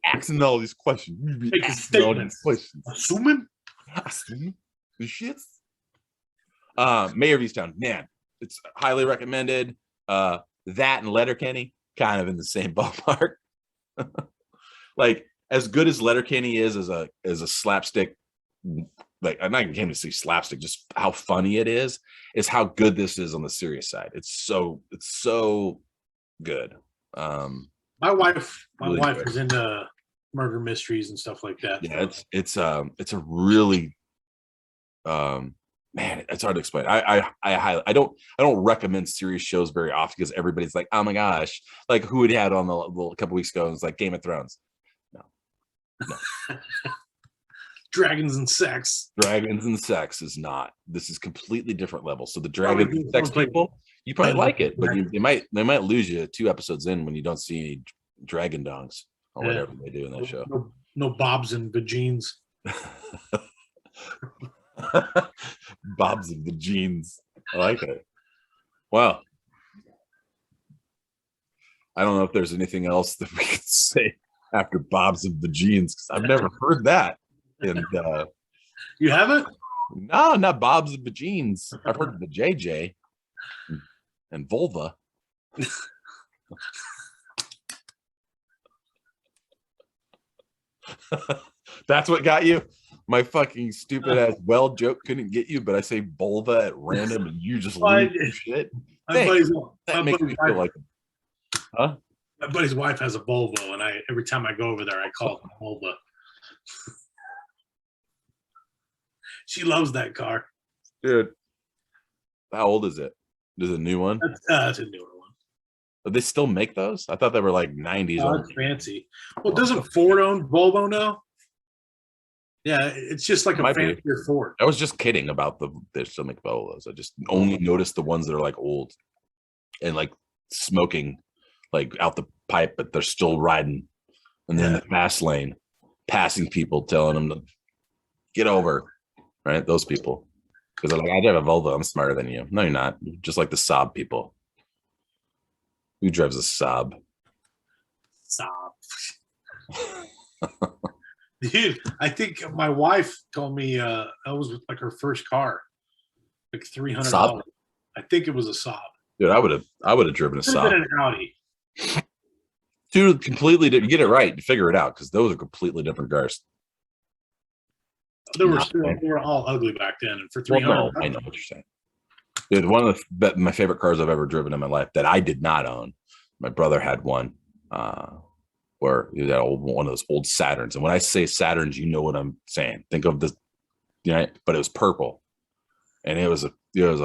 [SPEAKER 2] Asking all these questions.
[SPEAKER 1] Making statements. Assuming
[SPEAKER 2] the shits. Mayor of Easttown, man, it's highly recommended. That and Letterkenny, kind of in the same ballpark. Like, as good as Letterkenny is as a slapstick, like, I'm not even came to see slapstick, just how funny it is how good this is on the serious side. It's so good.
[SPEAKER 1] my wife
[SPEAKER 2] really good.
[SPEAKER 1] is into murder mysteries and stuff like that.
[SPEAKER 2] Yeah, it's a really man, it's hard to explain. I don't recommend serious shows very often because everybody's like, oh my gosh, like who had on a couple weeks ago, and it's like Game of Thrones. No.
[SPEAKER 1] Dragons and sex
[SPEAKER 2] is not. This is completely different level. So the dragons and sex people, you probably like it, but they might lose you 2 episodes in when you don't see any dragon dongs or whatever they do in that show.
[SPEAKER 1] No bobs and vagines.
[SPEAKER 2] Bobs and the jeans. I like it. Wow. I don't know if there's anything else that we could say after Bobs and the jeans, because I've never heard that. And
[SPEAKER 1] you haven't?
[SPEAKER 2] No, not Bobs and the jeans. I've heard of the JJ and vulva. That's what got you? My fucking stupid ass well joke couldn't get you, but I say vulva at random and you just lose your shit. That makes me feel like, huh?
[SPEAKER 1] My buddy's wife has a Volvo, and every time I go over there, I call it a vulva. She loves that car,
[SPEAKER 2] dude. How old is it? Is it a new one?
[SPEAKER 1] That's a newer one.
[SPEAKER 2] Do they still make those? I thought they were like 90s.
[SPEAKER 1] Oh, that's fancy. Well, doesn't Ford own Volvo now? Yeah, it's just like a fancier Ford.
[SPEAKER 2] I was just kidding about they still make Volvos. I just only noticed the ones that are like old and like smoking like out the pipe, but they're still riding. And then the fast lane, passing people, telling them to get over. Right? Those people. Because they're like, I drive a Volvo, I'm smarter than you. No, you're not. You're just like the Saab people. Who drives a Saab?
[SPEAKER 1] Saab. Dude, I think my wife told me that was like her first car, like $300. I think it was a Saab.
[SPEAKER 2] Dude, I would have driven a Saab.
[SPEAKER 1] An Audi.
[SPEAKER 2] Dude, completely different. You get it right, you figure it out, because those are completely different cars.
[SPEAKER 1] They were all ugly back then, and for $300.
[SPEAKER 2] Well, no, I know what you're saying. Dude, one of my favorite cars I've ever driven in my life that I did not own. My brother had one. where you know one of those old Saturns. And when I say Saturns, you know what I'm saying. Think of this, but it was purple, and it was a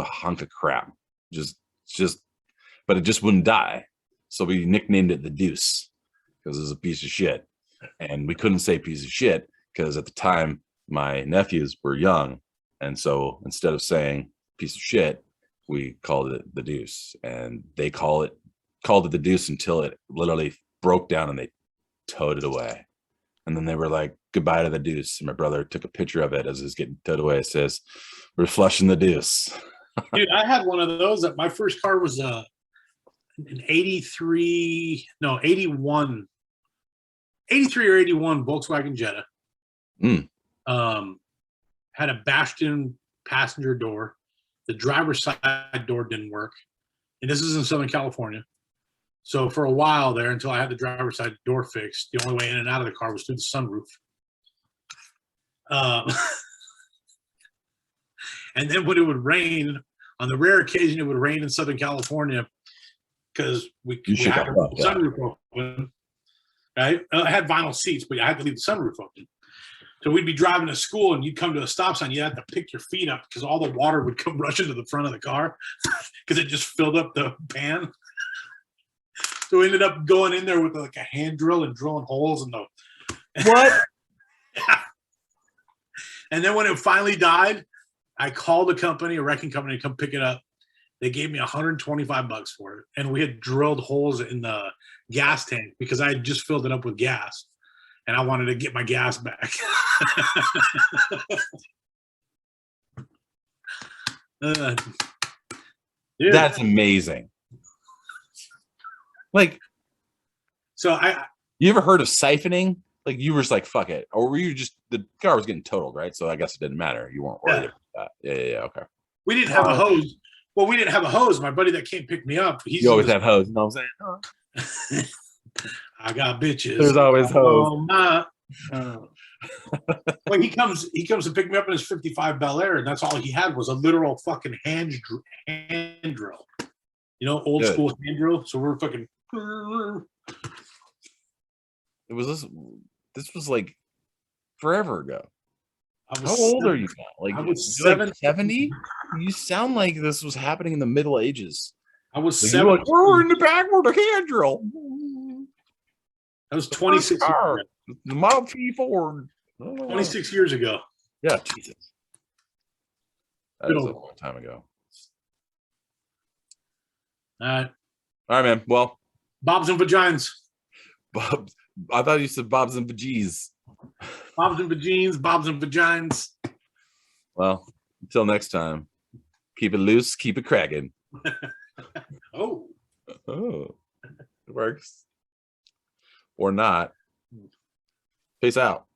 [SPEAKER 2] hunk of crap. Just, but it just wouldn't die. So we nicknamed it the Deuce because it was a piece of shit, and we couldn't say piece of shit because at the time my nephews were young, and so instead of saying piece of shit, we called it the Deuce, and they called it the Deuce until it literally broke down and they towed it away. And then they were like, goodbye to the Deuce. And my brother took a picture of it as it's getting towed away. It says, we're flushing the Deuce.
[SPEAKER 1] Dude, I had one of those. My first car was an 83 or 81 Volkswagen Jetta. Had a bashed-in passenger door. The driver's side door didn't work. And this is in Southern California. So for a while there, until I had the driver's side door fixed, the only way in and out of the car was through the sunroof. And then when it would rain, on the rare occasion it would rain in Southern California, because we had the sunroof open. Right? I had vinyl seats, but I had to leave the sunroof open. So we'd be driving to school, and you'd come to a stop sign. You had to pick your feet up because all the water would come rushing to the front of the car because it just filled up the pan. So we ended up going in there with like a hand drill and drilling holes in the.
[SPEAKER 2] What?
[SPEAKER 1] And then when it finally died, I called a wrecking company, to come pick it up. They gave me $125 for it, and we had drilled holes in the gas tank because I had just filled it up with gas, and I wanted to get my gas back.
[SPEAKER 2] That's amazing. Like,
[SPEAKER 1] so
[SPEAKER 2] you ever heard of siphoning? Like, you were just like, fuck it, or were you just, the car was getting totaled, right? So I guess it didn't matter. You weren't worried about that. Yeah. Okay.
[SPEAKER 1] We didn't have a hose. Well, we didn't have a hose. My buddy that came pick me up.
[SPEAKER 2] You always have hose. You know what I'm saying?
[SPEAKER 1] I got bitches.
[SPEAKER 2] There's always hose.
[SPEAKER 1] Well, he comes to pick me up in his 55 Bel Air, and that's all he had was a literal fucking hand drill. Old school hand drill. So we're fucking.
[SPEAKER 2] It was this was like forever ago. How old are you now? Like,
[SPEAKER 1] I was
[SPEAKER 2] 70? You sound like this was happening in the Middle Ages.
[SPEAKER 1] I was
[SPEAKER 2] like,
[SPEAKER 1] 7.
[SPEAKER 2] We're in the back with a hand drill.
[SPEAKER 1] That was 26 years ago.
[SPEAKER 2] The Model T Ford.
[SPEAKER 1] 26 years ago.
[SPEAKER 2] Yeah, Jesus. That was a long time ago.
[SPEAKER 1] All
[SPEAKER 2] right, man. Well,
[SPEAKER 1] Bobs and vaginas.
[SPEAKER 2] Bobs. I thought you said Bobs and vagies.
[SPEAKER 1] Bobs and vagines, Bobs and vagines.
[SPEAKER 2] Well, until next time, keep it loose, keep it cracking.
[SPEAKER 1] Oh,
[SPEAKER 2] it works. Or not. Peace out.